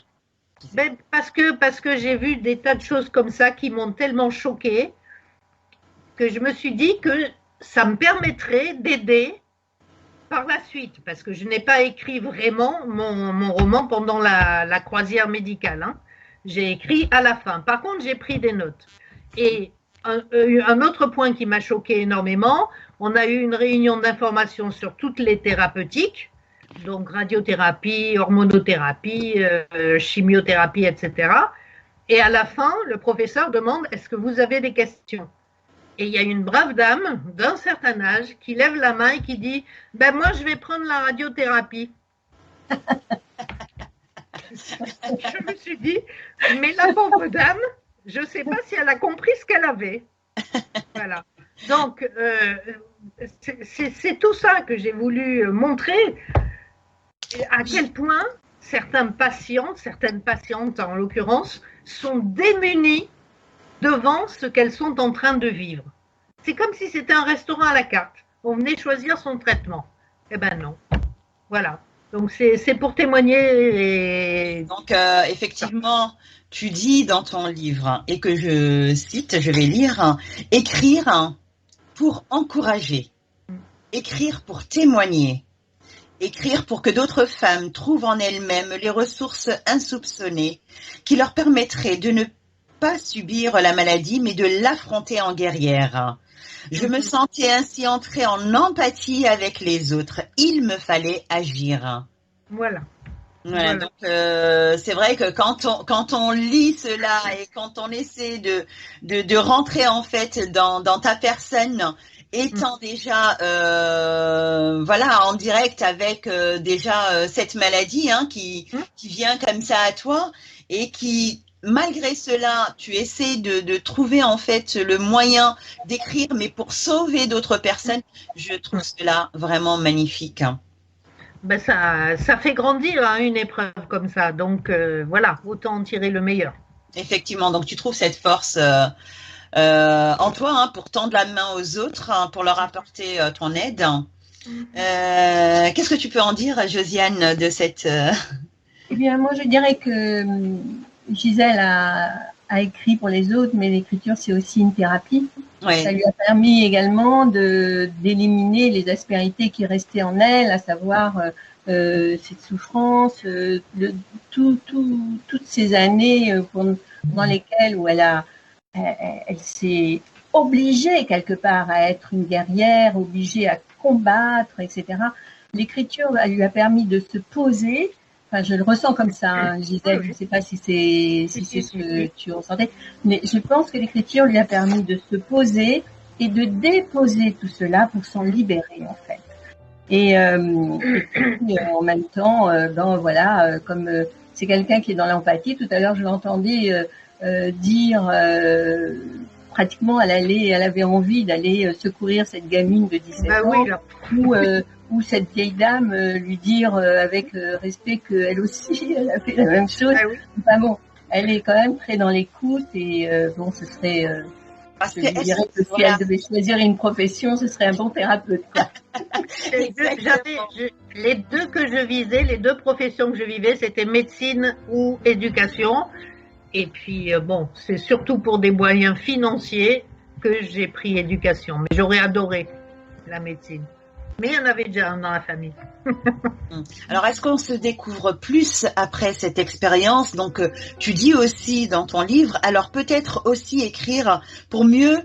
Ben, parce que j'ai vu des tas de choses comme ça qui m'ont tellement choquée que je me suis dit que ça me permettrait d'aider par la suite, parce que je n'ai pas écrit vraiment mon roman pendant la croisière médicale. Hein. J'ai écrit à la fin. Par contre, j'ai pris des notes. Et un autre point qui m'a choqué énormément, on a eu une réunion d'information sur toutes les thérapeutiques, donc radiothérapie, hormonothérapie, chimiothérapie, etc. Et à la fin, le professeur demande, est-ce que vous avez des questions ? Et il y a une brave dame d'un certain âge qui lève la main et qui dit « Ben moi, je vais prendre la radiothérapie. » Je me suis dit « Mais la pauvre dame, je ne sais pas si elle a compris ce qu'elle avait. » Voilà. Donc, c'est tout ça que j'ai voulu montrer, à quel point certaines patientes en l'occurrence, sont démunies devant ce qu'elles sont en train de vivre. C'est comme si c'était un restaurant à la carte. On venait choisir son traitement. Eh ben non. Voilà. Donc c'est pour témoigner. Et... Donc effectivement, tu dis dans ton livre, et que je cite, je vais lire, écrire pour encourager, écrire pour témoigner, écrire pour que d'autres femmes trouvent en elles-mêmes les ressources insoupçonnées qui leur permettraient de ne pas subir la maladie, mais de l'affronter en guerrière. Je me sentais ainsi entrée en empathie avec les autres. Il me fallait agir. Voilà. Voilà. Donc c'est vrai que quand on lit cela et quand on essaie de rentrer en fait dans ta personne, étant déjà voilà en direct avec déjà cette maladie hein, qui vient comme ça à toi et qui malgré cela, tu essaies de trouver en fait le moyen d'écrire, mais pour sauver d'autres personnes, je trouve cela vraiment magnifique. Ben ça fait grandir hein, une épreuve comme ça, donc voilà, autant en tirer le meilleur. Effectivement, donc tu trouves cette force en toi hein, pour tendre la main aux autres, hein, pour leur apporter ton aide. Qu'est-ce que tu peux en dire, Josiane, de cette... Eh bien, moi, je dirais que Gisèle a écrit pour les autres, mais l'écriture, c'est aussi une thérapie. Oui. Ça lui a permis également d'éliminer les aspérités qui restaient en elle, à savoir cette souffrance, toutes ces années dans lesquelles où elle s'est obligée quelque part à être une guerrière, obligée à combattre, etc. L'écriture lui a permis de se poser. Enfin, je le ressens comme ça, hein, Gisèle. Je ne sais pas si c'est ce que tu ressentais, mais je pense que l'écriture lui a permis de se poser et de déposer tout cela pour s'en libérer en fait. Et puis, en même temps, comme c'est quelqu'un qui est dans l'empathie. Tout à l'heure, je l'entendais dire pratiquement, elle avait envie d'aller secourir cette gamine de 17 ans, ou cette vieille dame lui dire avec respect qu'elle aussi, elle a fait la même chose. Enfin bon, elle est quand même très dans l'écoute et ce serait... je lui dirais que si elle devait choisir une profession, ce serait un bon thérapeute, quoi. Les deux que je visais, les deux professions que je vivais, c'était médecine ou éducation. Et puis, c'est surtout pour des moyens financiers que j'ai pris éducation. Mais j'aurais adoré la médecine. Mais il y en avait déjà un dans la famille. Alors, est-ce qu'on se découvre plus après cette expérience? Donc, tu dis aussi dans ton livre, alors peut-être aussi écrire pour mieux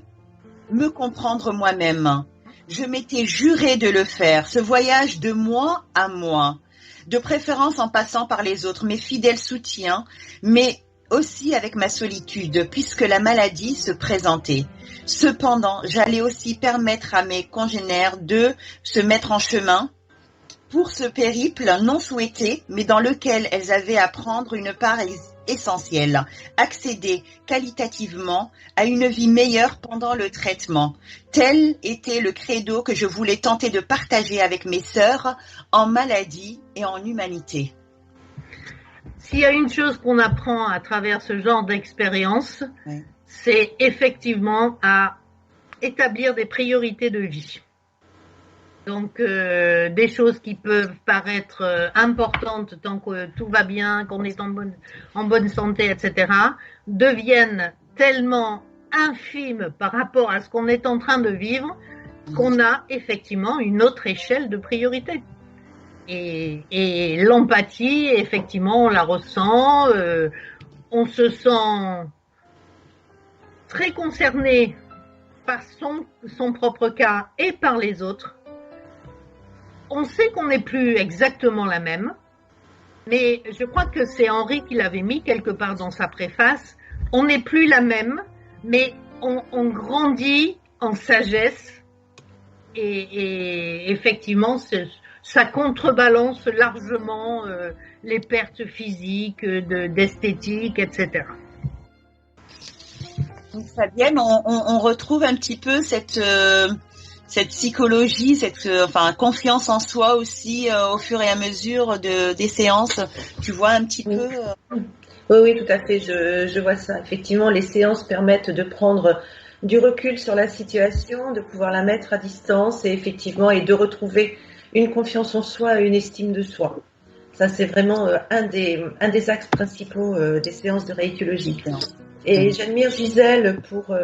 me comprendre moi-même. Je m'étais juré de le faire, ce voyage de moi à moi, de préférence en passant par les autres, mes fidèles soutiens, mais aussi avec ma solitude, puisque la maladie se présentait. Cependant, j'allais aussi permettre à mes congénères de se mettre en chemin pour ce périple non souhaité, mais dans lequel elles avaient à prendre une part essentielle, accéder qualitativement à une vie meilleure pendant le traitement. Tel était le credo que je voulais tenter de partager avec mes sœurs en maladie et en humanité. S'il y a une chose qu'on apprend à travers ce genre d'expérience, c'est effectivement à établir des priorités de vie. Donc, des choses qui peuvent paraître importantes tant que tout va bien, qu'on est en bonne santé, etc., deviennent tellement infimes par rapport à ce qu'on est en train de vivre qu'on a effectivement une autre échelle de priorité. Et l'empathie, effectivement, on la ressent, on se sent très concerné par son propre cas et par les autres. On sait qu'on n'est plus exactement la même, mais je crois que c'est Henri qui l'avait mis quelque part dans sa préface. On n'est plus la même, mais on grandit en sagesse et effectivement, ça contrebalance largement les pertes physiques, d'esthétique, etc. Donc, Fabienne, on retrouve un petit peu cette psychologie, cette confiance en soi aussi au fur et à mesure des séances. Tu vois un petit peu Oui, tout à fait. Je vois ça. Effectivement, les séances permettent de prendre du recul sur la situation, de pouvoir la mettre à distance et de retrouver une confiance en soi et une estime de soi. Ça, c'est vraiment un des axes principaux des séances de réétiologie. Et j'admire Gisèle pour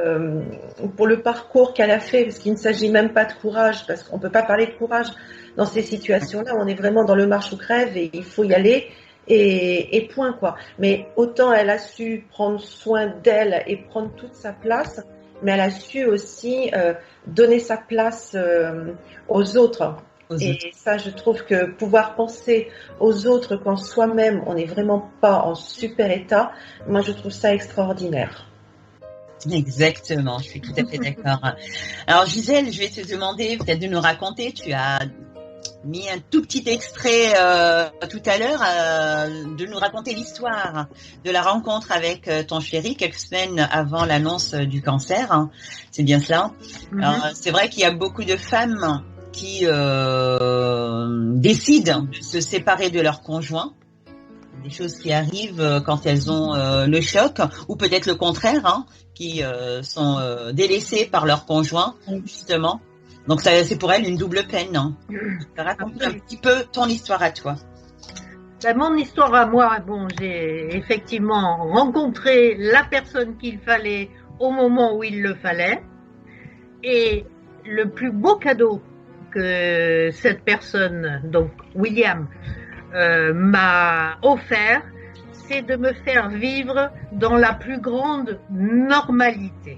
le parcours qu'elle a fait, parce qu'il ne s'agit même pas de courage, parce qu'on ne peut pas parler de courage dans ces situations-là. On est vraiment dans le marche ou crève et il faut y aller et point, quoi. Mais autant elle a su prendre soin d'elle et prendre toute sa place, mais elle a su aussi donner sa place aux autres. Et ça, je trouve que pouvoir penser aux autres quand soi-même, on n'est vraiment pas en super état, moi, je trouve ça extraordinaire. Exactement, je suis tout à fait d'accord. Alors, Gisèle, je vais te demander peut-être de nous raconter, tu as mis un tout petit extrait tout à l'heure, de nous raconter l'histoire de la rencontre avec ton chéri quelques semaines avant l'annonce du cancer. Hein. C'est bien cela. Alors, c'est vrai qu'il y a beaucoup de femmes qui décident de se séparer de leur conjoint, des choses qui arrivent quand elles ont le choc, ou peut-être le contraire, hein, qui sont délaissées par leur conjoint, justement. Donc ça, c'est pour elles une double peine. Hein. Raconte un petit peu ton histoire à toi. Mon histoire à moi, j'ai effectivement rencontré la personne qu'il fallait au moment où il le fallait, et le plus beau cadeau que cette personne, donc William, m'a offert, c'est de me faire vivre dans la plus grande normalité.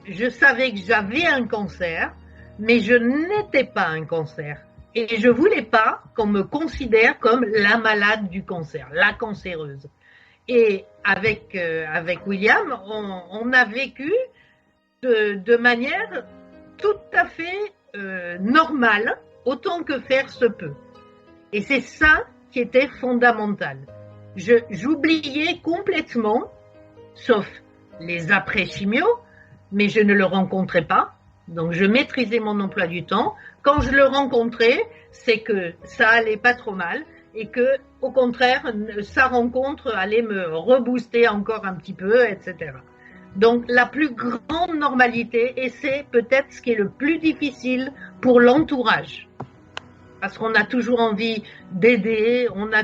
Je savais que j'avais un cancer, mais je n'étais pas un cancer. Et je voulais pas qu'on me considère comme la malade du cancer, la cancéreuse. Et avec William, on a vécu de manière tout à fait normale, autant que faire se peut. Et c'est ça qui était fondamental. J'oubliais complètement, sauf les après-chimio, mais je ne le rencontrais pas. Donc, je maîtrisais mon emploi du temps. Quand je le rencontrais, c'est que ça allait pas trop mal et que, au contraire, sa rencontre allait me rebooster encore un petit peu, etc. Donc, la plus grande normalité, et c'est peut-être ce qui est le plus difficile pour l'entourage. Parce qu'on a toujours envie d'aider, on a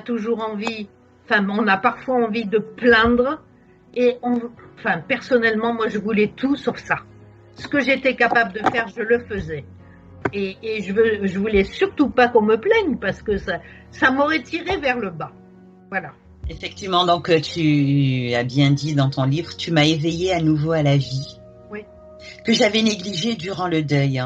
parfois envie de plaindre. Et personnellement, moi, je voulais tout sauf ça. Ce que j'étais capable de faire, je le faisais. Et je voulais surtout pas qu'on me plaigne parce que ça m'aurait tiré vers le bas. Voilà. Effectivement, donc tu as bien dit dans ton livre, tu m'as éveillée à nouveau à la vie. Oui. Que j'avais négligée durant le deuil.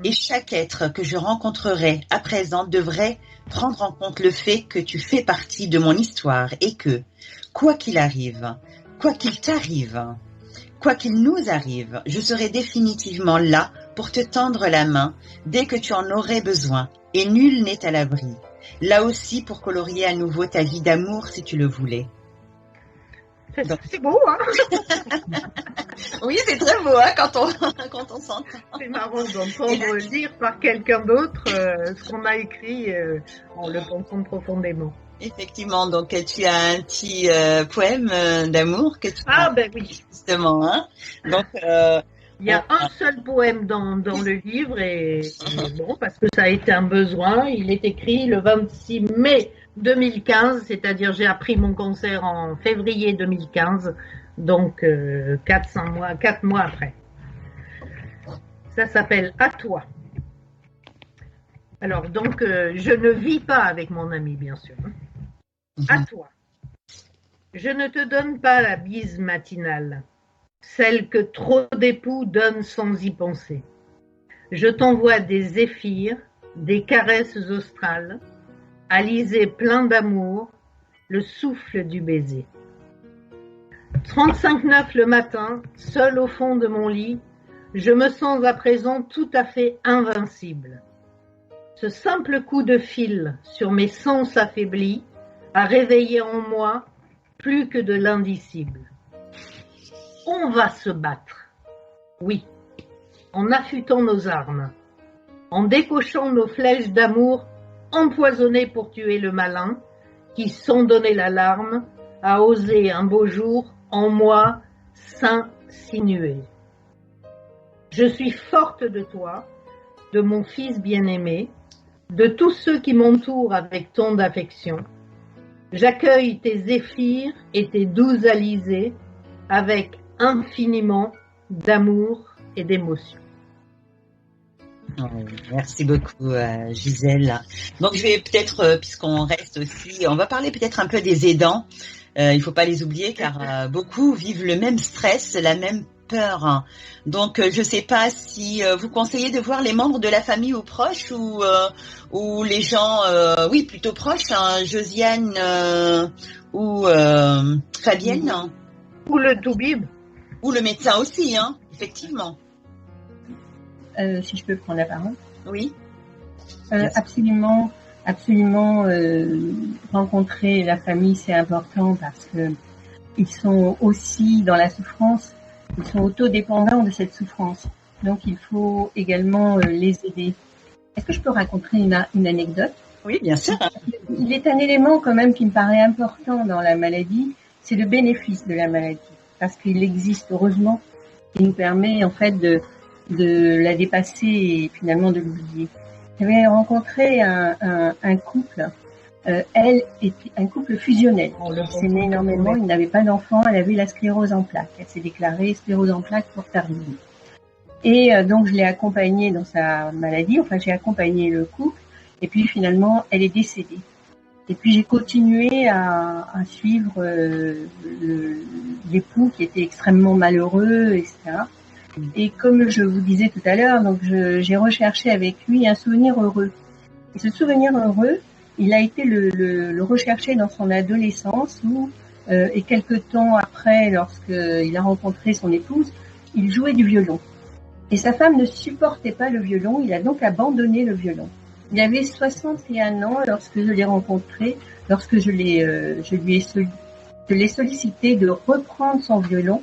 Et chaque être que je rencontrerai à présent devrait prendre en compte le fait que tu fais partie de mon histoire et que, quoi qu'il arrive, quoi qu'il t'arrive, quoi qu'il nous arrive, je serai définitivement là pour te tendre la main dès que tu en aurais besoin, et nul n'est à l'abri. Là aussi pour colorier à nouveau ta vie d'amour si tu le voulais. C'est beau, hein? Oui, c'est très beau, hein, quand on s'entend. C'est marrant d'entendre lire par quelqu'un d'autre ce qu'on a écrit en le pensant profondément. Effectivement, donc tu as un petit poème d'amour que tu ben oui. Justement, hein. Donc il y a un seul poème dans le livre et bon, parce que ça a été un besoin, il est écrit le 26 mai 2015, c'est-à-dire j'ai appris mon cancer en février 2015, donc 4 mois après. Ça s'appelle À toi. Alors donc je ne vis pas avec mon ami bien sûr. À toi. Je ne te donne pas la bise matinale, celle que trop d'époux donnent sans y penser. Je t'envoie des zéphyrs, des caresses australes, alizés pleins d'amour, le souffle du baiser. 35,9 le matin, seul au fond de mon lit, je me sens à présent tout à fait invincible. Ce simple coup de fil sur mes sens affaiblis a réveillé en moi plus que de l'indicible. On va se battre, oui, en affûtant nos armes, en décochant nos flèches d'amour empoisonnées pour tuer le malin qui, sans donner l'alarme, a osé un beau jour en moi s'insinuer. Je suis forte de toi, de mon fils bien-aimé, de tous ceux qui m'entourent avec tant d'affection. J'accueille tes zéphyrs et tes doux alizés avec infiniment d'amour et d'émotion. Oh, merci beaucoup Gisèle. Donc je vais peut-être, puisqu'on reste aussi, on va parler peut-être un peu des aidants. Il ne faut pas les oublier car beaucoup vivent le même stress, la même peur. Donc je ne sais pas si vous conseillez de voir les membres de la famille ou proches ou les gens, oui plutôt proches, hein, Josiane ou Fabienne. Ou le toubib. Ou le médecin aussi, hein, effectivement. Si je peux prendre la parole. Oui. Absolument, rencontrer la famille, c'est important parce que ils sont aussi dans la souffrance, ils sont autodépendants de cette souffrance. Donc, il faut également les aider. Est-ce que je peux raconter une anecdote? Oui, bien sûr. Il est un élément quand même qui me paraît important dans la maladie, c'est le bénéfice de la maladie. Parce qu'il existe, heureusement, qui nous permet en fait de la dépasser et finalement de l'oublier. J'avais rencontré un couple, elle était un couple fusionnel. Elle s'aimait énormément, il n'avait pas d'enfant, elle avait la sclérose en plaques. Elle s'est déclarée sclérose en plaques pour tardive. Et donc, je l'ai accompagnée dans sa maladie. Enfin, j'ai accompagné le couple. Et puis, finalement, elle est décédée. Et puis, j'ai continué à suivre l'époux qui était extrêmement malheureux, etc. Et comme je vous disais tout à l'heure, donc j'ai recherché avec lui un souvenir heureux. Et ce souvenir heureux, il a été le rechercher dans son adolescence où, et quelque temps après, lorsqu'il a rencontré son épouse, il jouait du violon. Et sa femme ne supportait pas le violon, il a donc abandonné le violon. Il avait 61 ans lorsque je l'ai rencontré, lorsque je l'ai sollicité de reprendre son violon.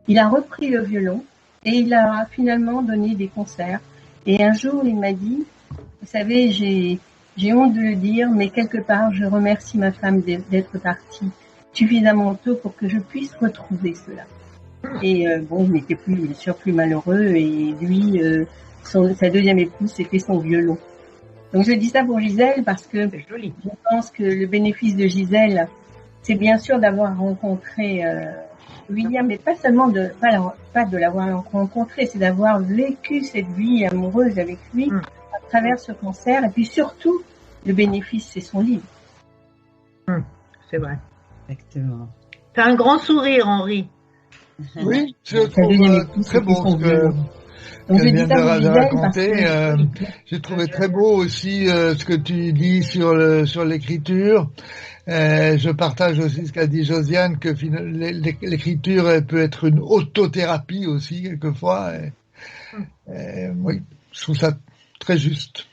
Il a repris le violon et il a finalement donné des concerts. Et un jour, il m'a dit, vous savez, j'ai honte de le dire, mais quelque part, je remercie ma femme d'être partie suffisamment tôt pour que je puisse retrouver cela. Et bon, il n'était plus, bien sûr, plus malheureux. Et lui, sa deuxième épouse, c'était son violon. Donc je dis ça pour Gisèle parce que je pense que le bénéfice de Gisèle, c'est bien sûr d'avoir rencontré William, mais pas seulement pas de l'avoir rencontré, c'est d'avoir vécu cette vie amoureuse avec lui à travers ce concert. Et puis surtout, le bénéfice, c'est son livre. C'est vrai. Exactement. T'as un grand sourire, Henri. Oui, je trouve très beau ce que vient de raconter. J'ai trouvé très beau aussi ce que tu dis sur l'écriture. Je partage aussi ce qu'a dit Josiane, que l'écriture peut être une autothérapie aussi quelquefois. Oui, je trouve ça très juste.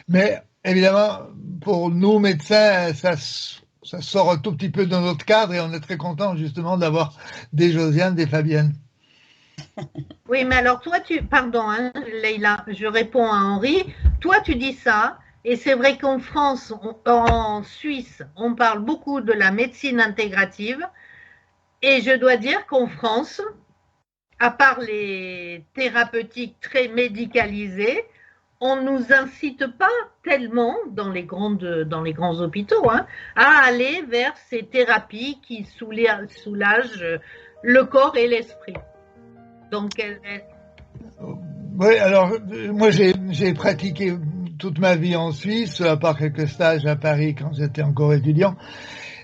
Mais évidemment, pour nous médecins, ça sort un tout petit peu de notre cadre et on est très content justement d'avoir des Josiane, des Fabienne. Oui, mais alors toi, pardon, hein, Leïla, je réponds à Henri. Toi, tu dis ça, et c'est vrai qu'en France, en Suisse, on parle beaucoup de la médecine intégrative, et je dois dire qu'en France, à part les thérapeutiques très médicalisées, on nous incite pas tellement dans les grands hôpitaux à aller vers ces thérapies qui soulagent le corps et l'esprit. Donc, oui, alors moi j'ai pratiqué toute ma vie en Suisse, à part quelques stages à Paris quand j'étais encore étudiant.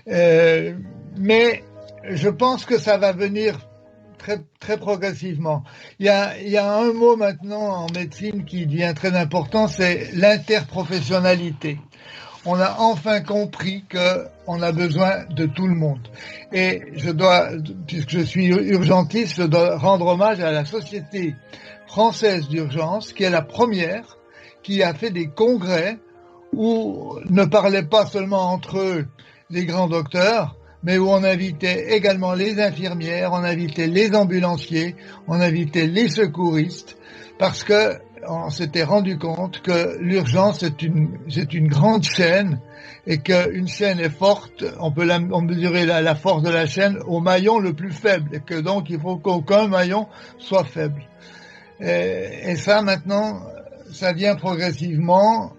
Mais je pense que ça va venir très, très progressivement. Il y a un mot maintenant en médecine qui devient très important, c'est l'interprofessionnalité. On a enfin compris qu'on a besoin de tout le monde. Et puisque je suis urgentiste, je dois rendre hommage à la Société française d'urgence, qui est la première, qui a fait des congrès où ne parlaient pas seulement entre eux les grands docteurs, mais où on invitait également les infirmières, on invitait les ambulanciers, on invitait les secouristes, parce que on s'était rendu compte que l'urgence c'est une grande chaîne et qu'une chaîne est forte, on peut mesurer la force de la chaîne au maillon le plus faible et que donc il faut qu'aucun maillon soit faible. Et ça maintenant, ça vient progressivement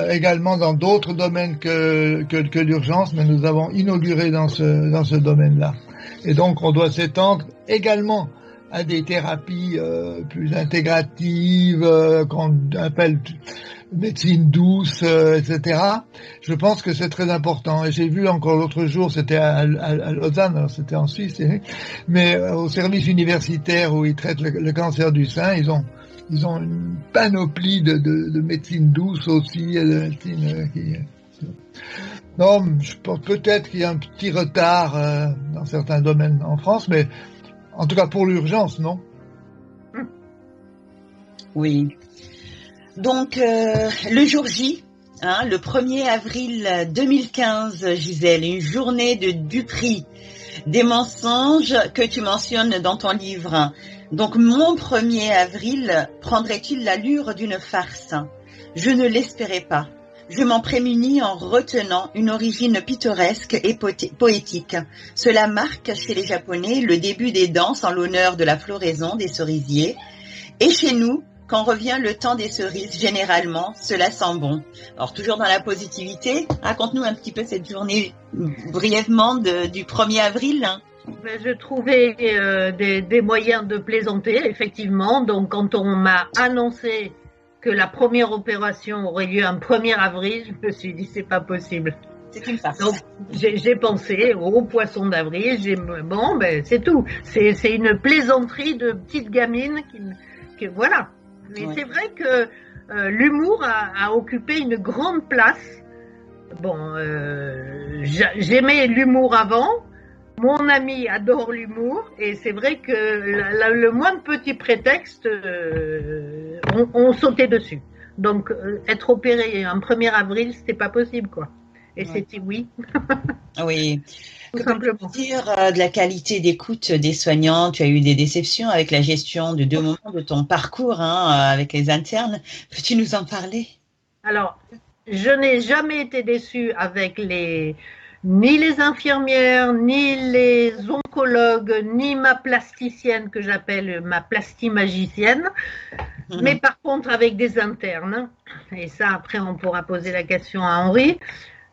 également dans d'autres domaines que l'urgence, mais nous avons inauguré dans ce domaine-là. Et donc on doit s'étendre également à des thérapies plus intégratives, qu'on appelle médecine douce, etc. Je pense que c'est très important. Et j'ai vu encore l'autre jour, c'était à Lausanne, alors c'était en Suisse, mais au service universitaire où ils traitent le cancer du sein, ils ont une panoplie de médecine douce aussi, de médecine non, je pense peut-être qu'il y a un petit retard dans certains domaines en France, mais en tout cas, pour l'urgence, non? Oui. Donc, le jour J, le 1er avril 2015, Gisèle, une journée du prix des mensonges que tu mentionnes dans ton livre. Donc, mon 1er avril prendrait-il l'allure d'une farce? Je ne l'espérais pas. Je m'en prémunis en retenant une origine pittoresque et poétique. Cela marque chez les Japonais le début des danses en l'honneur de la floraison des cerisiers. Et chez nous, quand revient le temps des cerises, généralement, cela sent bon. Alors, toujours dans la positivité, raconte-nous un petit peu cette journée brièvement du 1er avril. Mais je trouvais des moyens de plaisanter, effectivement. Donc, quand on m'a annoncé que la première opération aurait lieu un 1er avril, je me suis dit, c'est pas possible. C'est une farce. Donc, j'ai pensé au poisson d'avril. Bon, ben, c'est tout. C'est une plaisanterie de petite gamine voilà. Mais c'est vrai que l'humour a occupé une grande place. Bon, j'aimais l'humour avant. Mon ami adore l'humour et c'est vrai que le moindre petit prétexte, on sautait dessus. Donc, être opéré un 1er avril, c'était pas possible, quoi. Et c'était oui. Oui. Tout Que simplement. peux-tu dire de la qualité d'écoute des soignants? Tu as eu des déceptions avec la gestion de 2 moments de ton parcours avec les internes. Peux-tu nous en parler? Alors, je n'ai jamais été déçue avec ni les infirmières, ni les oncologues, ni ma plasticienne que j'appelle ma plastimagicienne, mais par contre avec des internes. Et ça, après, on pourra poser la question à Henri.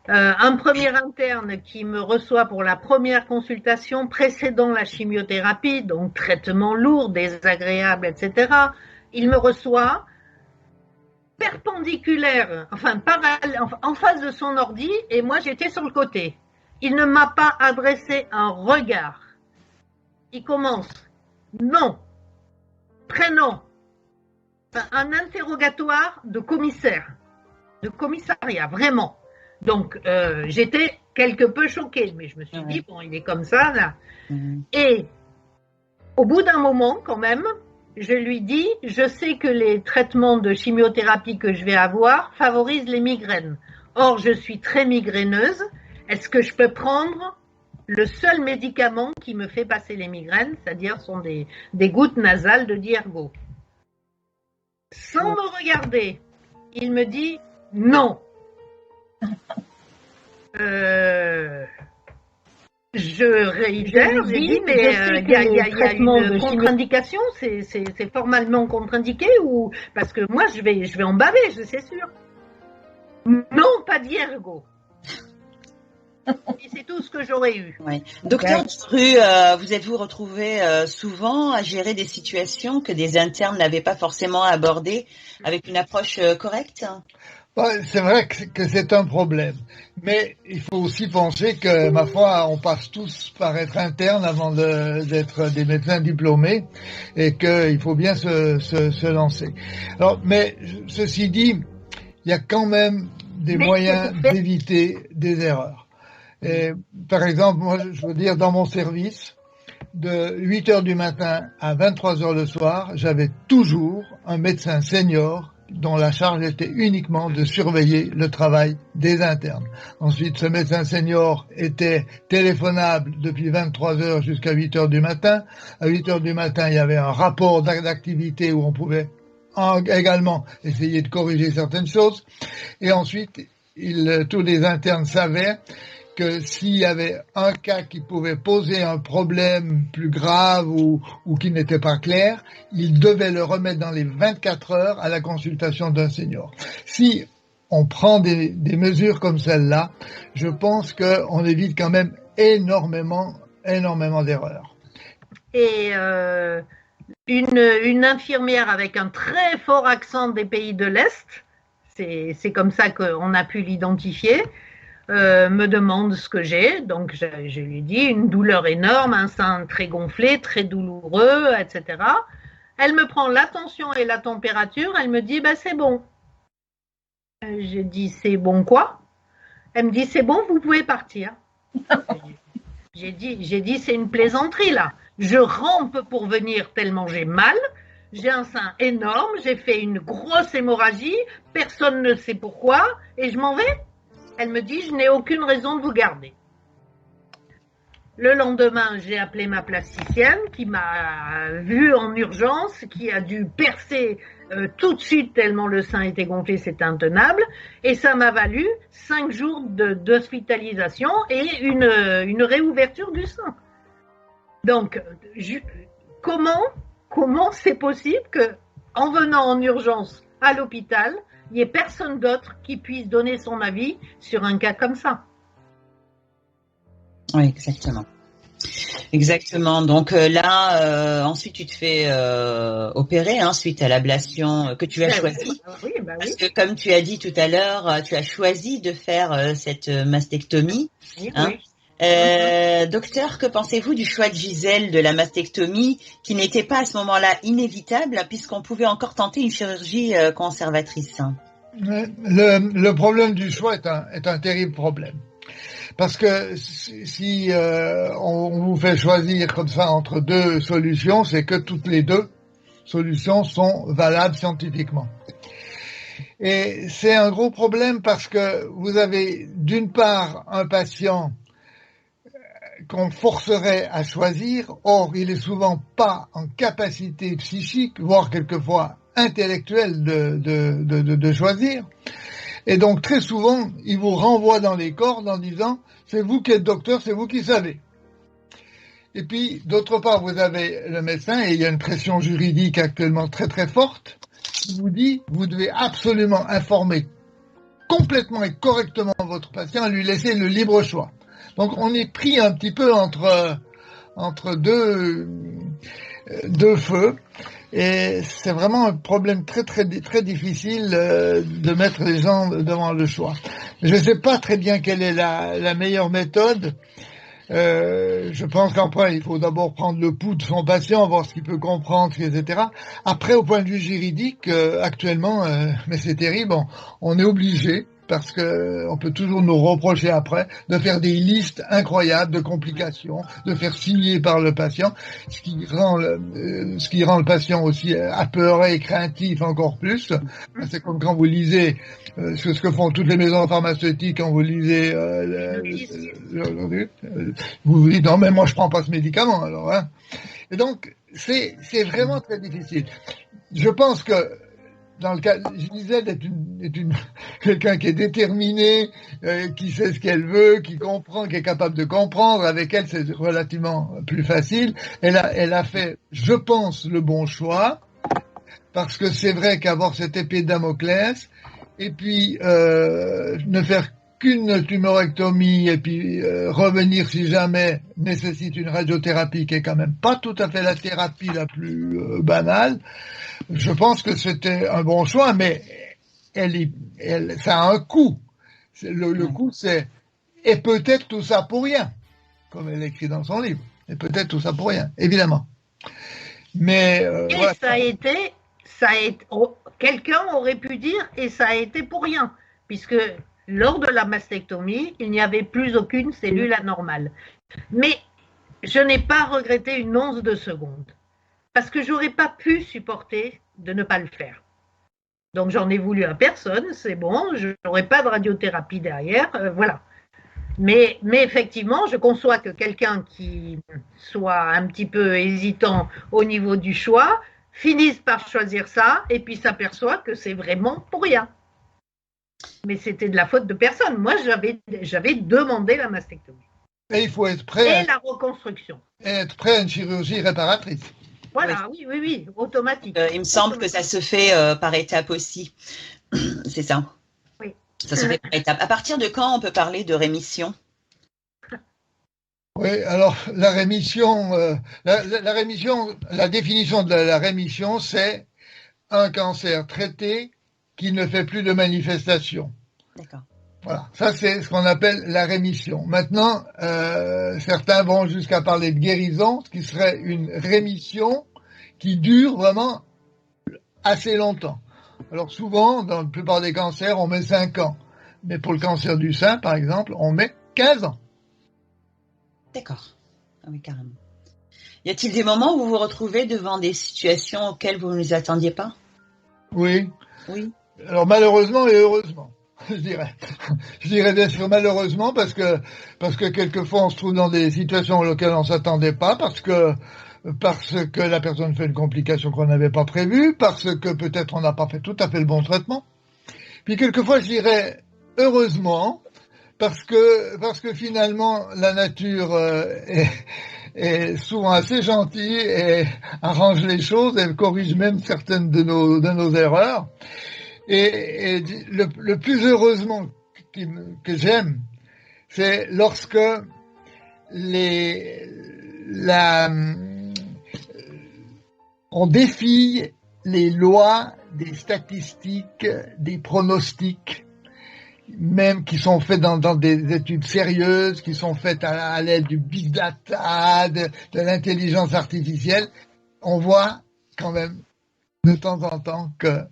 Un premier interne qui me reçoit pour la première consultation précédant la chimiothérapie, donc traitement lourd, désagréable, etc. Il me reçoit perpendiculaire, en face de son ordi, et moi j'étais sur le côté. Il ne m'a pas adressé un regard. Il commence. Non. Prénom. Un interrogatoire de commissaire. De commissariat, vraiment. Donc, j'étais quelque peu choquée, mais je me suis dit, bon, il est comme ça, là. Et au bout d'un moment, quand même, je lui dis, je sais que les traitements de chimiothérapie que je vais avoir favorisent les migraines. Or, je suis très migraineuse. Est-ce que je peux prendre le seul médicament qui me fait passer les migraines, c'est-à-dire sont des gouttes nasales de Diergo? Sans me regarder, il me dit non. Je réitère, j'ai dit, mais il y a une contre-indication, c'est formellement contre-indiqué ou parce que moi je vais en baver, c'est sûr. Non, pas d'Iergo. Et c'est tout ce que j'aurais eu. Oui. Docteur Dru, vous êtes-vous retrouvé souvent à gérer des situations que des internes n'avaient pas forcément abordées avec une approche correcte? C'est vrai que c'est un problème, mais il faut aussi penser que, ma foi, on passe tous par être interne avant d'être des médecins diplômés et qu'il faut bien se lancer. Alors, mais ceci dit, il y a quand même des moyens d'éviter des erreurs. Et, par exemple, moi, je veux dire, dans mon service, de 8 heures du matin à 23 heures le soir, j'avais toujours un médecin senior dont la charge était uniquement de surveiller le travail des internes. Ensuite, ce médecin senior était téléphonable depuis 23 heures jusqu'à 8 heures du matin. À 8 heures du matin, il y avait un rapport d'activité où on pouvait également essayer de corriger certaines choses. Et ensuite, tous les internes savaient que s'il y avait un cas qui pouvait poser un problème plus grave ou qui n'était pas clair, il devait le remettre dans les 24 heures à la consultation d'un senior. Si on prend des mesures comme celle-là, je pense qu'on évite quand même énormément d'erreurs. Et une infirmière avec un très fort accent des pays de l'Est, c'est comme ça qu'on a pu l'identifier, me demande ce que j'ai, donc je lui dis une douleur énorme, un sein très gonflé, très douloureux, etc. Elle me prend la tension et la température, elle me dit c'est bon. J'ai dit c'est bon quoi? Elle me dit c'est bon, vous pouvez partir. J'ai dit c'est une plaisanterie là. Je rampe pour venir tellement j'ai mal, j'ai un sein énorme, j'ai fait une grosse hémorragie, personne ne sait pourquoi et je m'en vais. Elle me dit, je n'ai aucune raison de vous garder. Le lendemain, j'ai appelé ma plasticienne qui m'a vue en urgence, qui a dû percer tout de suite tellement le sein était gonflé, c'était intenable. Et ça m'a valu 5 jours d'hospitalisation et une réouverture du sein. Donc, comment c'est possible que, en venant en urgence à l'hôpital, il n'y ait personne d'autre qui puisse donner son avis sur un cas comme ça? Oui, exactement. Exactement. Donc là, ensuite tu te fais opérer suite à l'ablation que tu as choisie. Oui, bah Parce oui. que comme tu as dit tout à l'heure, tu as choisi de faire cette mastectomie. Oui, Hein. Docteur, que pensez-vous du choix de Gisèle de la mastectomie, qui n'était pas à ce moment-là inévitable, puisqu'on pouvait encore tenter une chirurgie conservatrice? Le problème du choix est un terrible problème. Parce que si on vous fait choisir comme ça entre deux solutions, c'est que toutes les deux solutions sont valables scientifiquement. Et c'est un gros problème parce que vous avez d'une part un patient qu'on forcerait à choisir, or il est souvent pas en capacité psychique, voire quelquefois intellectuelle de choisir. Et donc très souvent, il vous renvoie dans les cordes en disant « c'est vous qui êtes docteur, c'est vous qui savez ». Et puis, d'autre part, vous avez le médecin, et il y a une pression juridique actuellement très très forte, qui vous dit « vous devez absolument informer complètement et correctement votre patient, lui laisser le libre choix ». Donc on est pris un petit peu entre deux feux. Et c'est vraiment un problème très très très difficile de mettre les gens devant le choix. Je ne sais pas très bien quelle est la meilleure méthode. Je pense qu'après, il faut d'abord prendre le pouls de son patient, voir ce qu'il peut comprendre, etc. Après, au point de vue juridique, actuellement, mais c'est terrible, on est obligé, parce que on peut toujours nous reprocher après, de faire des listes incroyables de complications, de faire signer par le patient, ce qui rend le patient aussi apeuré et craintif encore plus. C'est comme quand vous lisez ce que font toutes les maisons pharmaceutiques quand vous lisez vous vous dites non mais moi je prends pas ce médicament alors hein. Et donc c'est vraiment très difficile. Je pense que dans le cas, Gisèle est quelqu'un qui est déterminé, qui sait ce qu'elle veut, qui comprend, qui est capable de comprendre. Avec elle, c'est relativement plus facile. Elle a fait, je pense, le bon choix, parce que c'est vrai qu'avoir cette épée de Damoclès, et puis ne faire qu'une tumorectomie, et puis revenir si jamais nécessite une radiothérapie, qui est quand même pas tout à fait la thérapie la plus banale. Je pense que c'était un bon choix, mais ça a un coût. Le coût, c'est « et peut-être tout ça pour rien », comme elle écrit dans son livre. « Et peut-être tout ça pour rien », évidemment. Mais voilà. Ça a été quelqu'un aurait pu dire « et ça a été pour rien », puisque lors de la mastectomie, il n'y avait plus aucune cellule anormale. Mais je n'ai pas regretté une once de seconde. Parce que j'aurais pas pu supporter de ne pas le faire. Donc j'en ai voulu à personne, c'est bon, je n'aurai pas de radiothérapie derrière, voilà. Mais effectivement, je conçois que quelqu'un qui soit un petit peu hésitant au niveau du choix finisse par choisir ça et puis s'aperçoit que c'est vraiment pour rien. Mais c'était de la faute de personne. Moi, j'avais demandé la mastectomie. Et il faut être prêt. Et la reconstruction. Et être prêt à une chirurgie réparatrice. Voilà, oui, automatique. Il me semble que ça se fait par étapes aussi. C'est ça. Oui. Ça se fait par étapes. À partir de quand on peut parler de rémission? Oui, alors la rémission, la définition de la rémission, c'est un cancer traité qui ne fait plus de manifestation. D'accord. Voilà, ça c'est ce qu'on appelle la rémission. Maintenant, certains vont jusqu'à parler de guérison, ce qui serait une rémission qui dure vraiment assez longtemps. Alors souvent, dans la plupart des cancers, on met 5 ans. Mais pour le cancer du sein, par exemple, on met 15 ans. D'accord. Ah oui, carrément. Y a-t-il des moments où vous vous retrouvez devant des situations auxquelles vous ne vous attendiez pas? Oui. Oui. Alors malheureusement et heureusement. Je dirais bien sûr malheureusement parce que quelquefois on se trouve dans des situations auxquelles on s'attendait pas parce que la personne fait une complication qu'on n'avait pas prévue, parce que peut-être on n'a pas fait tout à fait le bon traitement. Puis quelquefois je dirais heureusement parce que finalement la nature est souvent assez gentille et arrange les choses, elle corrige même certaines de nos erreurs. Et le plus heureusement que j'aime, c'est lorsque on défie les lois des statistiques, des pronostics, même qui sont faits dans des études sérieuses, qui sont faites à l'aide du big data, de l'intelligence artificielle. On voit quand même de temps en temps que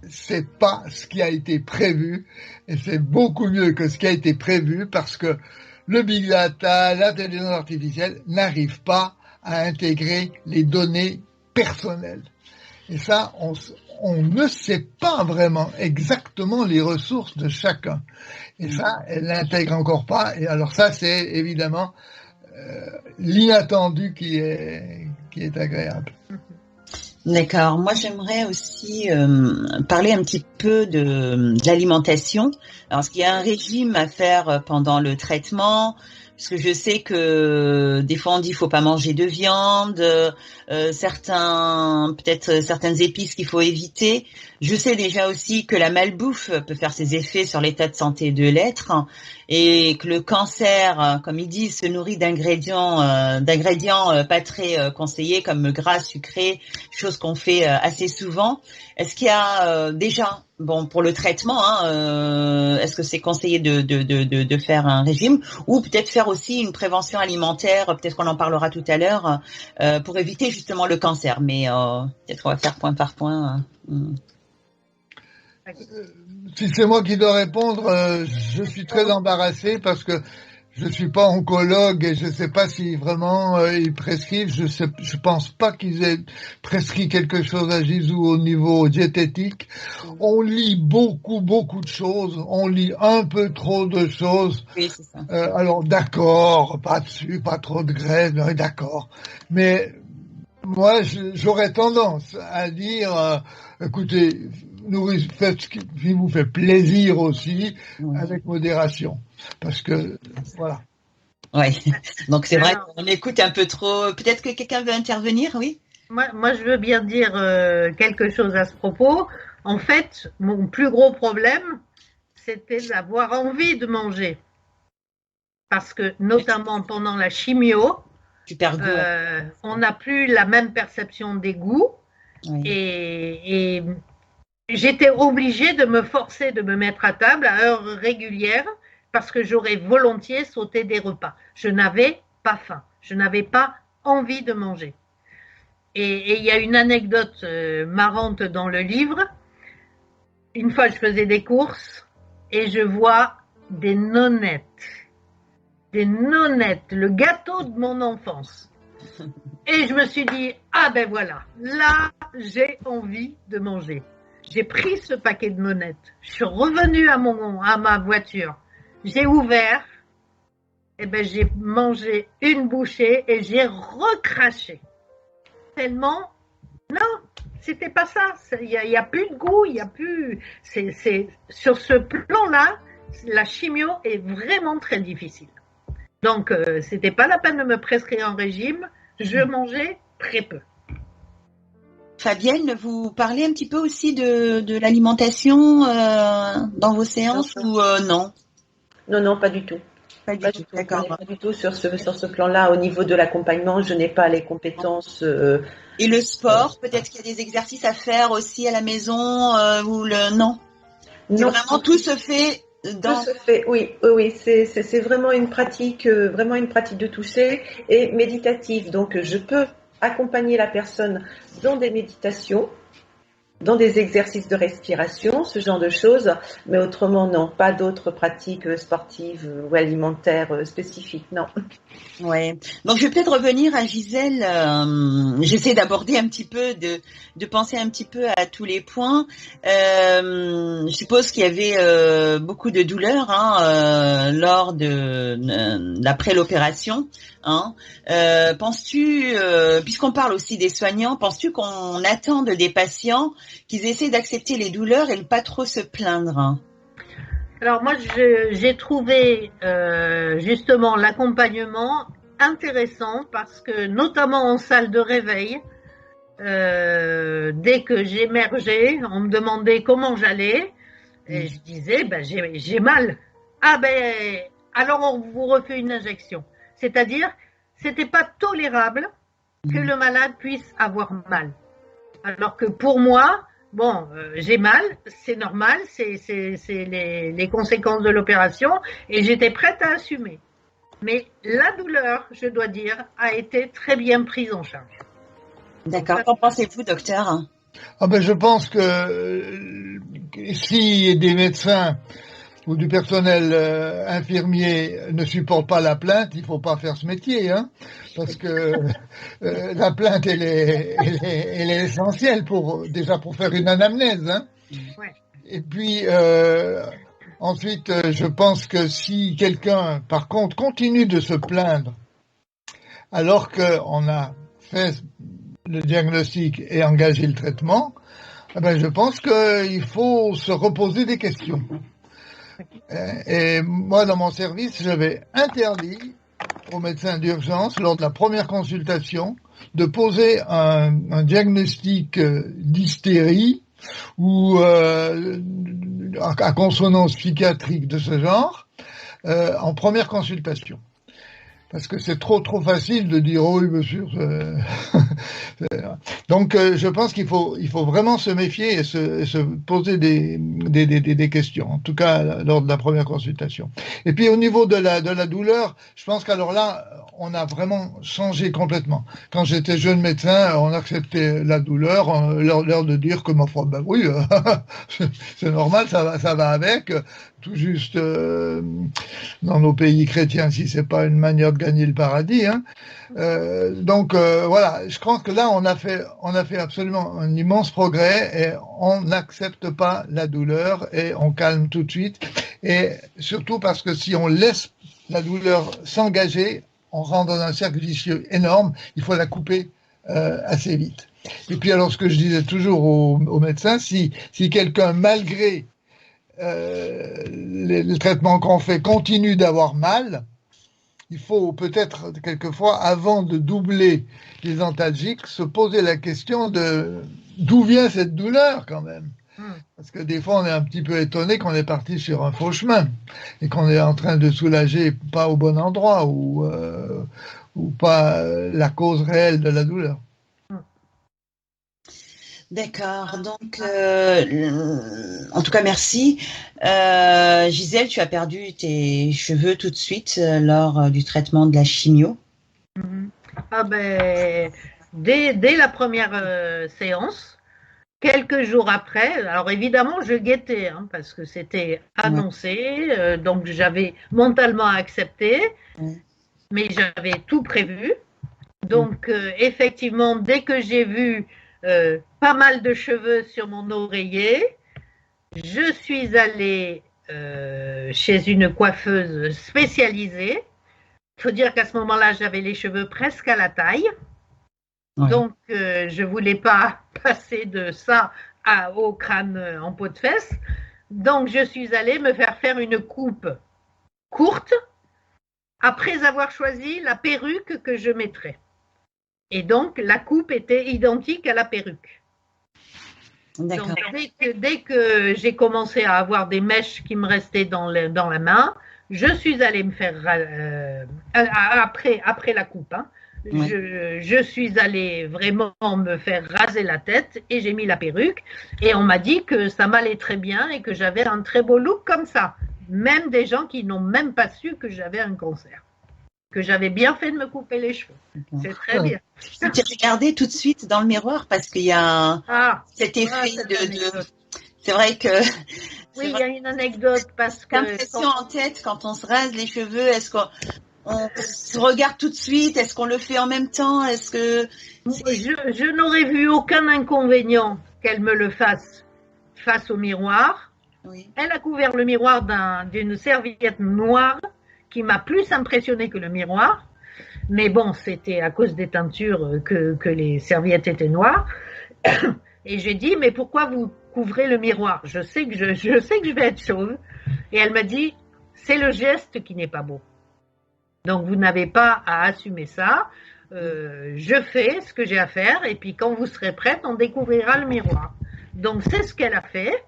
c'est pas ce qui a été prévu, et c'est beaucoup mieux que ce qui a été prévu, parce que le big data, l'intelligence artificielle n'arrive pas à intégrer les données personnelles. Et ça, on ne sait pas vraiment exactement les ressources de chacun. Et ça, elle l'intègre encore pas. Et alors ça, c'est évidemment l'inattendu qui est agréable. D'accord. Moi, j'aimerais aussi parler un petit peu de l'alimentation. Alors, est-ce qu'il y a un régime à faire pendant le traitement? Parce que je sais que des fois on dit qu'il faut pas manger de viande, certaines épices qu'il faut éviter. Je sais déjà aussi que la malbouffe peut faire ses effets sur l'état de santé de l'être, et que le cancer, comme ils disent, se nourrit d'ingrédients pas très conseillés, comme le gras sucré, chose qu'on fait assez souvent. Est-ce qu'il y a déjà, bon, pour le traitement, est-ce que c'est conseillé de faire un régime, ou peut-être faire aussi une prévention alimentaire, peut-être qu'on en parlera tout à l'heure, pour éviter justement le cancer, mais peut-être on va faire point par point. Si c'est moi qui dois répondre, je suis très embarrassé parce que je suis pas oncologue et je sais pas si vraiment ils prescrivent. Je pense pas qu'ils aient prescrit quelque chose à Gisou au niveau diététique. On lit beaucoup de choses. On lit un peu trop de choses. Oui, c'est ça. Alors d'accord, pas de sucre, pas trop de graisse, mais d'accord. Mais moi, j'aurais tendance à dire, écoutez, faites ce qui vous fait plaisir aussi, avec modération. Parce que, voilà. Oui, donc c'est vrai qu'on écoute un peu trop. Peut-être que quelqu'un veut intervenir, oui? Moi, je veux bien dire quelque chose à ce propos. En fait, mon plus gros problème, c'était d'avoir envie de manger. Parce que, notamment pendant la chimio, on n'a plus la même perception des goûts. Oui. Et j'étais obligée de me forcer de me mettre à table à heure régulière parce que j'aurais volontiers sauté des repas. Je n'avais pas faim. Je n'avais pas envie de manger. Et il y a une anecdote marrante dans le livre. Une fois, je faisais des courses et je vois des nonnettes. Des nonnettes, le gâteau de mon enfance. Et je me suis dit, ah ben voilà, là, j'ai envie de manger. J'ai pris ce paquet de nonnettes. Je suis revenue à ma voiture. J'ai ouvert. Et ben, j'ai mangé une bouchée et j'ai recraché. Tellement, non, c'était pas ça. Il y a plus de goût, il y a plus. Sur ce plan-là, la chimio est vraiment très difficile. Donc, c'était pas la peine de me prescrire un régime. Je mangeais très peu. Fabienne, vous parlez un petit peu aussi de l'alimentation dans vos séances ou non? Non, pas du tout. Pas du tout. D'accord. Pas du tout sur ce plan-là. Au niveau de l'accompagnement, je n'ai pas les compétences. Et le sport, peut-être qu'il y a des exercices à faire aussi à la maison ou non? Non. Vraiment tout se fait. Tout se fait, oui. C'est vraiment une pratique de toucher et méditative. Donc, je peux accompagner la personne dans des méditations, dans des exercices de respiration, ce genre de choses, mais autrement, non, pas d'autres pratiques sportives ou alimentaires spécifiques, non. Ouais. Donc, je vais peut-être revenir à Gisèle. J'essaie d'aborder un petit peu, de penser un petit peu à tous les points. Je suppose qu'il y avait beaucoup de douleurs lors d'après l'opération. Penses-tu, puisqu'on parle aussi des soignants, penses-tu qu'on attende des patients qu'ils essaient d'accepter les douleurs et ne pas trop se plaindre? Alors moi, j'ai trouvé justement l'accompagnement intéressant parce que notamment en salle de réveil, dès que j'émergeais, on me demandait comment j'allais et je disais j'ai mal. Ah ben alors on vous refait une injection. C'est-à-dire c'était pas tolérable que le malade puisse avoir mal. Alors que pour moi, bon, j'ai mal, c'est normal, c'est les conséquences de l'opération et j'étais prête à assumer. Mais la douleur, je dois dire, a été très bien prise en charge. D'accord. Qu'en pensez-vous, docteur? Ah ben, je pense que si des médecins ou du personnel infirmier ne supporte pas la plainte, il faut pas faire ce métier, hein, parce que la plainte elle est essentielle pour faire une anamnèse, hein. Ouais. Et puis ensuite, je pense que si quelqu'un, par contre, continue de se plaindre alors qu'on a fait le diagnostic et engagé le traitement, eh ben je pense qu'il faut se reposer des questions. Et moi, dans mon service, j'avais interdit aux médecins d'urgence, lors de la première consultation, de poser un diagnostic d'hystérie ou à consonance psychiatrique de ce genre en première consultation. Parce que c'est trop facile de dire oh oui monsieur. Donc je pense qu'il faut vraiment se méfier et se poser des questions. En tout cas lors de la première consultation. Et puis au niveau de la douleur, je pense qu'alors là on a vraiment changé complètement. Quand j'étais jeune médecin, on acceptait la douleur, l'air de dire que ma foi ben oui c'est normal, ça va avec. Tout juste dans nos pays chrétiens, si c'est pas une manière de gagner le paradis, hein. Donc voilà, je pense que là on a fait absolument un immense progrès et on n'accepte pas la douleur et on calme tout de suite. Et surtout parce que si on laisse la douleur s'engager, on rentre dans un cercle vicieux énorme. Il faut la couper assez vite. Et puis alors ce que je disais toujours aux médecins, si quelqu'un malgré le traitement qu'on fait continue d'avoir mal, il faut peut-être quelquefois, avant de doubler les antalgiques, se poser la question de d'où vient cette douleur quand même. Parce que des fois, on est un petit peu étonné qu'on est parti sur un faux chemin et qu'on est en train de soulager pas au bon endroit ou pas la cause réelle de la douleur. D'accord, donc en tout cas merci. Gisèle, tu as perdu tes cheveux tout de suite lors du traitement de la chimio. Ah ben, dès la première séance, quelques jours après, alors évidemment je guettais hein, parce que c'était annoncé, donc j'avais mentalement accepté, mais j'avais tout prévu. Donc effectivement, dès que j'ai vu pas mal de cheveux sur mon oreiller, je suis allée chez une coiffeuse spécialisée. Il faut dire qu'à ce moment-là, j'avais les cheveux presque à la taille. Donc, je ne voulais pas passer de ça au crâne en peau de fesse. Donc, je suis allée me faire une coupe courte après avoir choisi la perruque que je mettrais. Et donc, la coupe était identique à la perruque. D'accord. Donc, dès que j'ai commencé à avoir des mèches qui me restaient dans la main, je suis allée me faire, après la coupe, hein, je suis allée vraiment me faire raser la tête et j'ai mis la perruque. Et on m'a dit que ça m'allait très bien et que j'avais un très beau look comme ça. Même des gens qui n'ont même pas su que j'avais un cancer. Que j'avais bien fait de me couper les cheveux. C'est très bien. Tu t'es regardé tout de suite dans le miroir parce qu'il y a cet effet de... C'est vrai que... Oui, il y a une anecdote parce que... L'impression en tête quand on se rase les cheveux, est-ce qu'on se regarde tout de suite? Est-ce qu'on le fait en même temps? Est-ce que... Je n'aurais vu aucun inconvénient qu'elle me le fasse face au miroir. Oui. Elle a couvert le miroir d'une serviette noire qui m'a plus impressionné que le miroir. Mais bon, c'était à cause des teintures que les serviettes étaient noires. Et j'ai dit, mais pourquoi vous couvrez le miroir? Je sais que je vais être chauve. Et elle m'a dit, c'est le geste qui n'est pas beau. Donc vous n'avez pas à assumer ça. Je fais ce que j'ai à faire et puis quand vous serez prête, on découvrira le miroir. Donc c'est ce qu'elle a fait.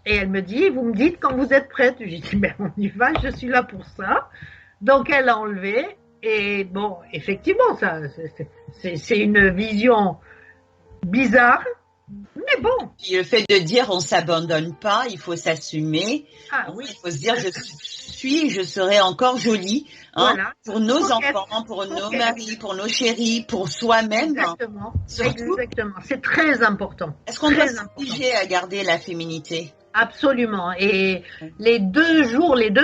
Et elle me dit, vous me dites quand vous êtes prête. J'ai dit, ben on y va, je suis là pour ça. Donc elle a enlevé Et bon, effectivement, ça, c'est une vision bizarre, mais bon. Et le fait de dire on s'abandonne pas, il faut s'assumer. Ah oui. Il faut se dire je serai encore jolie, hein, Voilà. pour nos Coquette. enfants, pour nos maris, pour nos chéris, pour soi-même. Exactement. Surtout. Exactement. C'est très important. Est-ce qu'on doit s'obliger à garder la féminité? Absolument. Et les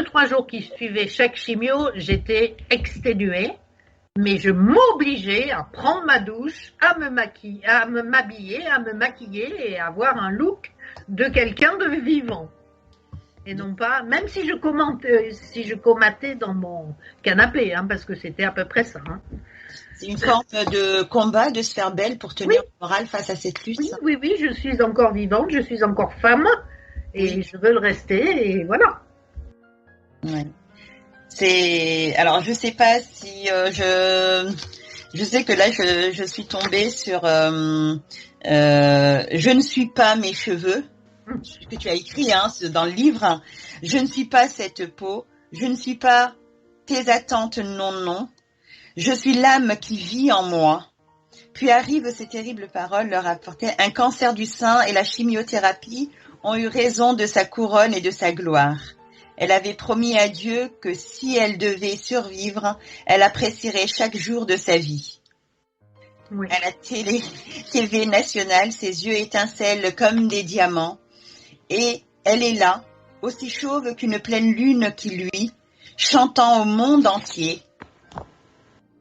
3 jours qui suivaient chaque chimio, j'étais exténuée, mais je m'obligeais à prendre ma douche, à m'habiller, à me maquiller et à avoir un look de quelqu'un de vivant. Et non pas, même si je comatais dans mon canapé, hein, parce que c'était à peu près ça. Hein. C'est une forme de combat, de se faire belle pour tenir le moral face à cette lutte. Oui, je suis encore vivante, je suis encore femme. Et je veux le rester, et voilà. Ouais. Alors, je sais pas si je sais que là, je suis tombée sur je ne suis pas mes cheveux, que tu as écrit dans le livre. Je ne suis pas cette peau, je ne suis pas tes attentes, non. Je suis l'âme qui vit en moi. Puis arrivent ces terribles paroles leur apportaient un cancer du sein et la chimiothérapie ont eu raison de sa couronne et de sa gloire. Elle avait promis à Dieu que si elle devait survivre, elle apprécierait chaque jour de sa vie. Oui. À la TV nationale, ses yeux étincellent comme des diamants. Et elle est là, aussi chauve qu'une pleine lune qui luit, chantant au monde entier.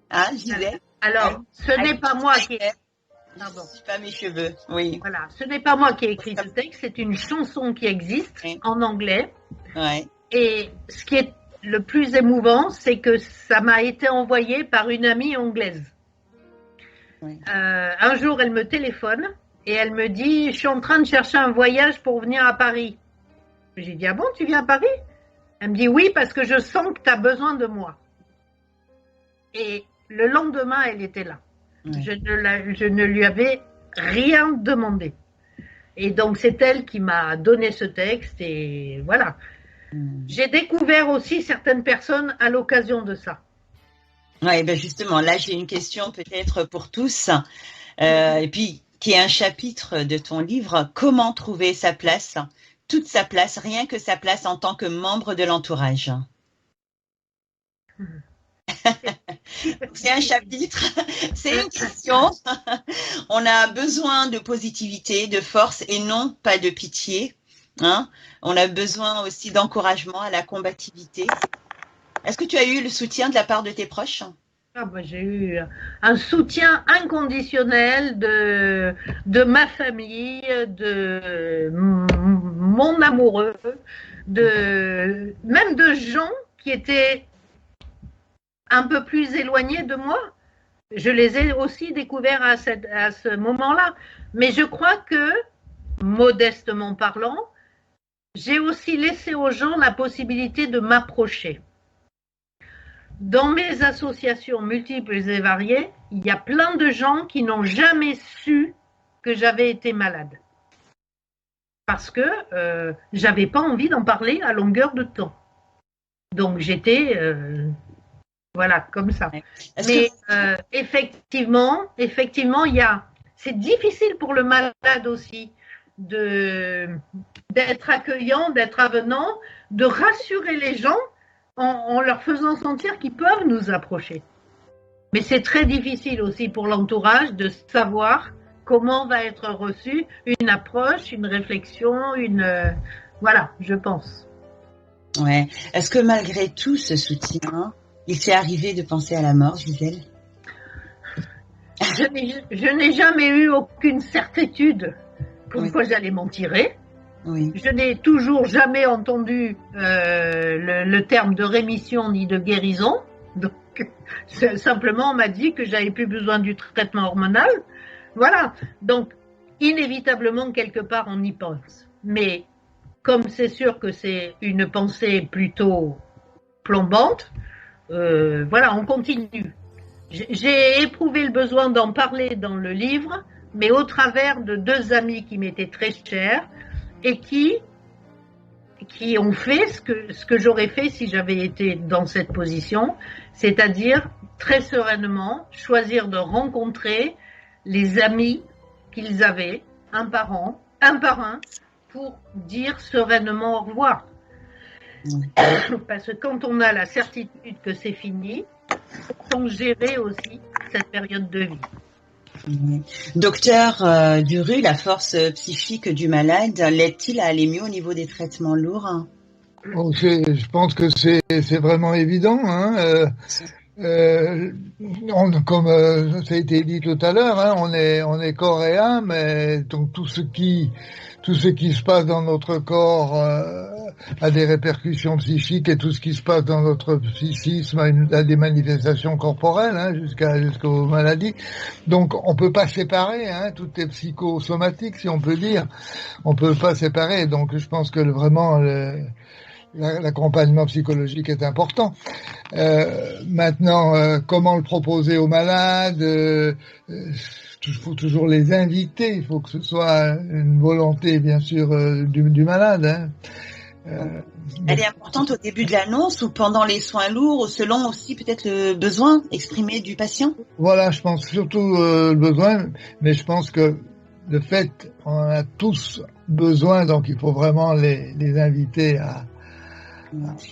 Hein, Gisèle? Alors, ce n'est pas moi qui ai... Pardon. C'est pas mes cheveux, oui. Voilà, ce n'est pas moi qui ai écrit ce texte, c'est une chanson qui existe en anglais. Ouais. Et ce qui est le plus émouvant, c'est que ça m'a été envoyé par une amie anglaise. Ouais. Un jour, elle me téléphone et elle me dit « Je suis en train de chercher un voyage pour venir à Paris. » J'ai dit « Ah bon, tu viens à Paris ?» Elle me dit « Oui, parce que je sens que tu as besoin de moi. » Et le lendemain, elle était là. Ouais. Je ne lui avais rien demandé. Et donc, c'est elle qui m'a donné ce texte et voilà. J'ai découvert aussi certaines personnes à l'occasion de ça. Oui, ben justement, là, j'ai une question peut-être pour tous. Et puis, qui est un chapitre de ton livre, comment trouver sa place, toute sa place, rien que sa place en tant que membre de l'entourage. C'est un chapitre, c'est une question. On a besoin de positivité, de force et non pas de pitié. Hein? On a besoin aussi d'encouragement à la combativité. Est-ce que tu as eu le soutien de la part de tes proches? J'ai eu un soutien inconditionnel de ma famille, de mon amoureux, même de gens qui étaient un peu plus éloignés de moi. Je les ai aussi découverts à ce moment-là. Mais je crois que, modestement parlant, j'ai aussi laissé aux gens la possibilité de m'approcher. Dans mes associations multiples et variées, il y a plein de gens qui n'ont jamais su que j'avais été malade. Parce que j'avais pas envie d'en parler à longueur de temps. Donc j'étais voilà, comme ça. Mais effectivement, c'est difficile pour le malade aussi d'être accueillant, d'être avenant, de rassurer les gens en leur faisant sentir qu'ils peuvent nous approcher. Mais c'est très difficile aussi pour l'entourage de savoir comment va être reçue une approche, une réflexion, voilà, je pense. Ouais. Est-ce que malgré tout ce soutien, il t'est arrivé de penser à la mort, Gisèle? Je n'ai jamais eu aucune certitude qu'une fois j'allais m'en tirer. Oui. Je n'ai toujours jamais entendu le terme de rémission ni de guérison. Donc, simplement, on m'a dit que j'avais plus besoin du traitement hormonal. Voilà. Donc, inévitablement, quelque part, on y pense. Mais comme c'est sûr que c'est une pensée plutôt plombante, voilà, on continue. J'ai éprouvé le besoin d'en parler dans le livre, mais au travers de 2 amis qui m'étaient très chers et qui ont fait ce que j'aurais fait si j'avais été dans cette position, C'est-à-dire, très sereinement, choisir de rencontrer les amis qu'ils avaient, un par un, pour dire sereinement au revoir. Parce que quand on a la certitude que c'est fini, on peut gérer aussi cette période de vie. Docteur Duru, la force psychique du malade l'aide-t-il à aller mieux au niveau des traitements lourds? Bon, je pense que c'est vraiment évident. Hein. Comme ça a été dit tout à l'heure, hein, on est corps et âme, et donc tout ce qui se passe dans notre corps a des répercussions psychiques, et tout ce qui se passe dans notre psychisme a des manifestations corporelles, hein, jusqu'aux maladies. Donc on peut pas séparer, hein, tout est psychosomatique, si on peut dire. On peut pas séparer. Donc je pense que vraiment l'accompagnement psychologique est important. Maintenant, comment le proposer aux malades? Il faut toujours les inviter. Il faut que ce soit une volonté, bien sûr, du malade. Hein. Elle est importante au début de l'annonce ou pendant les soins lourds, ou selon aussi peut-être le besoin exprimé du patient? Voilà, je pense surtout le besoin, mais je pense que de fait, on en a tous besoin, donc il faut vraiment les inviter à...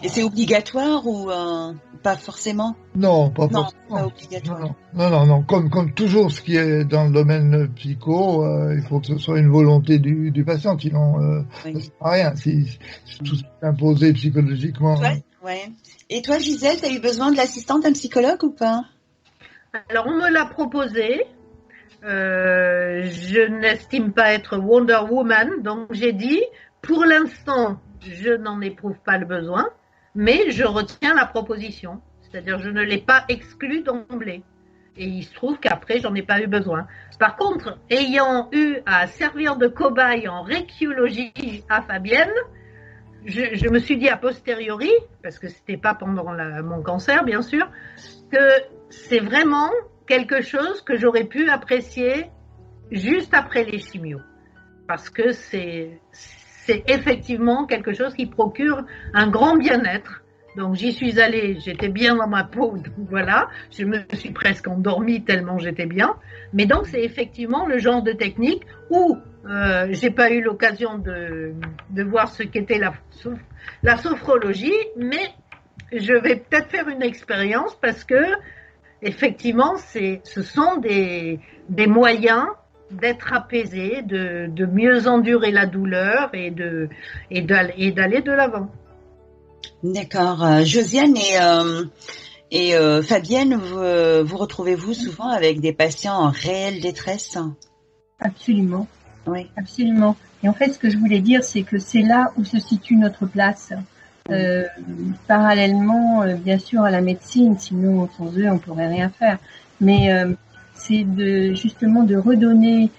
Et c'est obligatoire ou pas forcément? Non, pas forcément. Pas obligatoire. Non. Comme toujours ce qui est dans le domaine psycho, il faut que ce soit une volonté du patient, sinon ça ne sert à rien. Si tout est imposé psychologiquement. Ouais. Et toi, Gisèle, tu as eu besoin de l'assistante d'un psychologue ou pas? Alors, on me l'a proposé. Je n'estime pas être Wonder Woman, donc j'ai dit, pour l'instant, je n'en éprouve pas le besoin, mais je retiens la proposition. C'est-à-dire, je ne l'ai pas exclue d'emblée. Et il se trouve qu'après, j'en ai pas eu besoin. Par contre, ayant eu à servir de cobaye en réquiologie à Fabienne, je me suis dit a posteriori, parce que c'était pas pendant mon cancer, bien sûr, que c'est vraiment quelque chose que j'aurais pu apprécier juste après les chimios. Parce que c'est effectivement quelque chose qui procure un grand bien-être. Donc j'y suis allée, j'étais bien dans ma peau, donc voilà, je me suis presque endormie tellement j'étais bien. Mais donc c'est effectivement le genre de technique où j'ai pas eu l'occasion de voir ce qu'était la sophrologie, mais je vais peut-être faire une expérience parce que effectivement ce sont des moyens d'être apaisé, de mieux endurer la douleur et d'aller de l'avant. D'accord. Josiane et Fabienne, vous retrouvez-vous souvent avec des patients en réelle détresse? Absolument. Oui. Absolument. Et en fait, ce que je voulais dire, c'est que c'est là où se situe notre place. Parallèlement, bien sûr, à la médecine, sinon sans eux, on pourrait rien faire. Mais c'est justement de redonner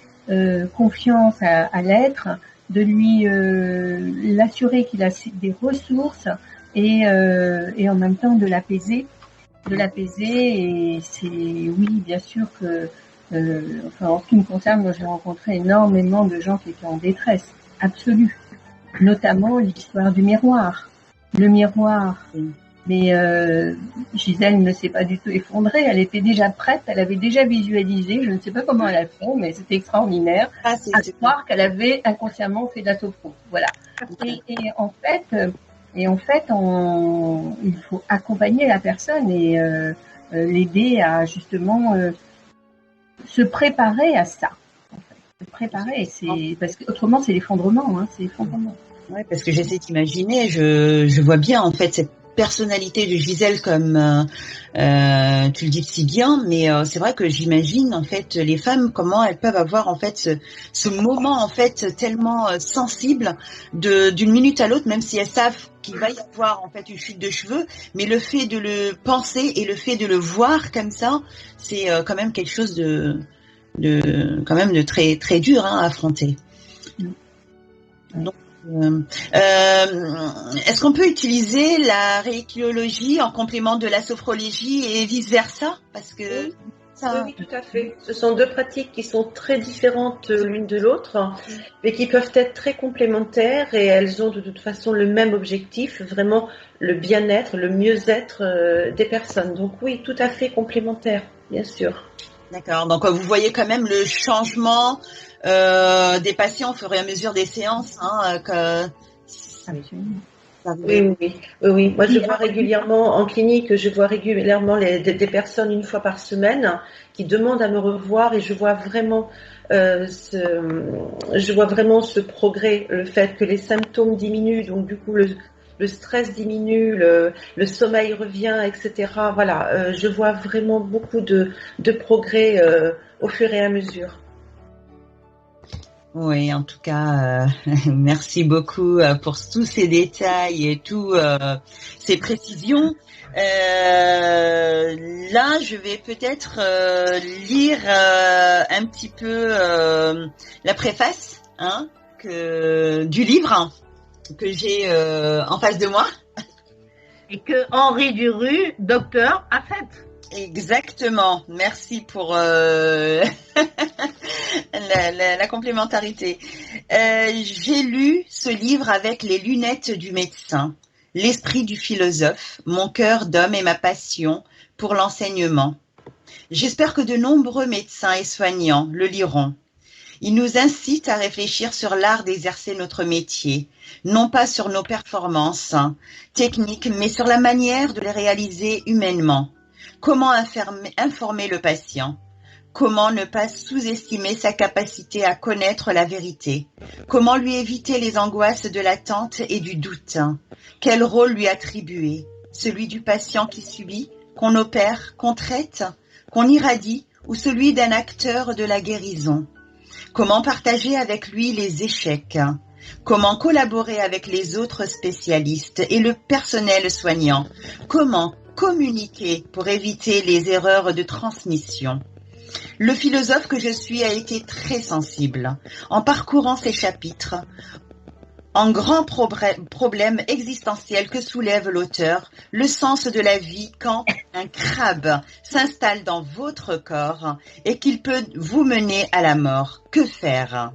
confiance à l'être, de lui l'assurer qu'il a des ressources et en même temps de l'apaiser. Et c'est oui, bien sûr que en ce qui me concerne, moi j'ai rencontré énormément de gens qui étaient en détresse absolue, notamment l'histoire du miroir. Le miroir. Mais Gisèle ne s'est pas du tout effondrée, elle était déjà prête, elle avait déjà visualisé, je ne sais pas comment elle a fait, mais c'était extraordinaire, à croire qu'elle avait inconsciemment fait de la sophro. Voilà. Et en fait, il faut accompagner la personne et l'aider à justement se préparer à ça. En fait. Se préparer, parce que autrement c'est l'effondrement, hein, c'est l'effondrement. Ouais, parce que j'essaie d'imaginer, je vois bien en fait cette personnalité de Gisèle comme tu le dis si bien, mais c'est vrai que j'imagine en fait les femmes comment elles peuvent avoir en fait ce moment en fait tellement sensible d'une minute à l'autre, même si elles savent qu'il va y avoir en fait une chute de cheveux, mais le fait de le penser et le fait de le voir comme ça, c'est quand même quelque chose de très très dur à affronter. Donc, est-ce qu'on peut utiliser la réikiologie en complément de la sophrologie et vice versa? Parce que ça. Oui, tout à fait. Ce sont deux pratiques qui sont très différentes l'une de l'autre, mais qui peuvent être très complémentaires et elles ont de toute façon le même objectif, vraiment le bien-être, le mieux-être des personnes. Donc oui, tout à fait complémentaires, bien sûr. D'accord. Donc vous voyez quand même le changement des patients au fur et à mesure des séances, hein, Absolument. Oui. Moi, je vois régulièrement en clinique, je vois régulièrement des personnes une fois par semaine qui demandent à me revoir et je vois vraiment ce progrès, le fait que les symptômes diminuent, donc du coup le stress diminue, le sommeil revient, etc. Voilà, je vois vraiment beaucoup de progrès au fur et à mesure. Oui, en tout cas, merci beaucoup pour tous ces détails et toutes ces précisions. Là, je vais peut-être lire un petit peu la préface du livre que j'ai en face de moi. Et que Henri Duru, docteur, a fait. Exactement. Merci pour la complémentarité. J'ai lu ce livre avec les lunettes du médecin, l'esprit du philosophe, mon cœur d'homme et ma passion pour l'enseignement. J'espère que de nombreux médecins et soignants le liront. Il nous incite à réfléchir sur l'art d'exercer notre métier, non pas sur nos performances techniques, mais sur la manière de les réaliser humainement. Comment informer le patient? Comment ne pas sous-estimer sa capacité à connaître la vérité? Comment lui éviter les angoisses de l'attente et du doute? Quel rôle lui attribuer? Celui du patient qui subit, qu'on opère, qu'on traite, qu'on irradie, ou celui d'un acteur de la guérison? Comment partager avec lui les échecs? Comment collaborer avec les autres spécialistes et le personnel soignant? Comment communiquer pour éviter les erreurs de transmission? Le philosophe que je suis a été très sensible en parcourant ces chapitres, en grand problème existentiel que soulève l'auteur, le sens de la vie quand un crabe s'installe dans votre corps et qu'il peut vous mener à la mort. Que faire?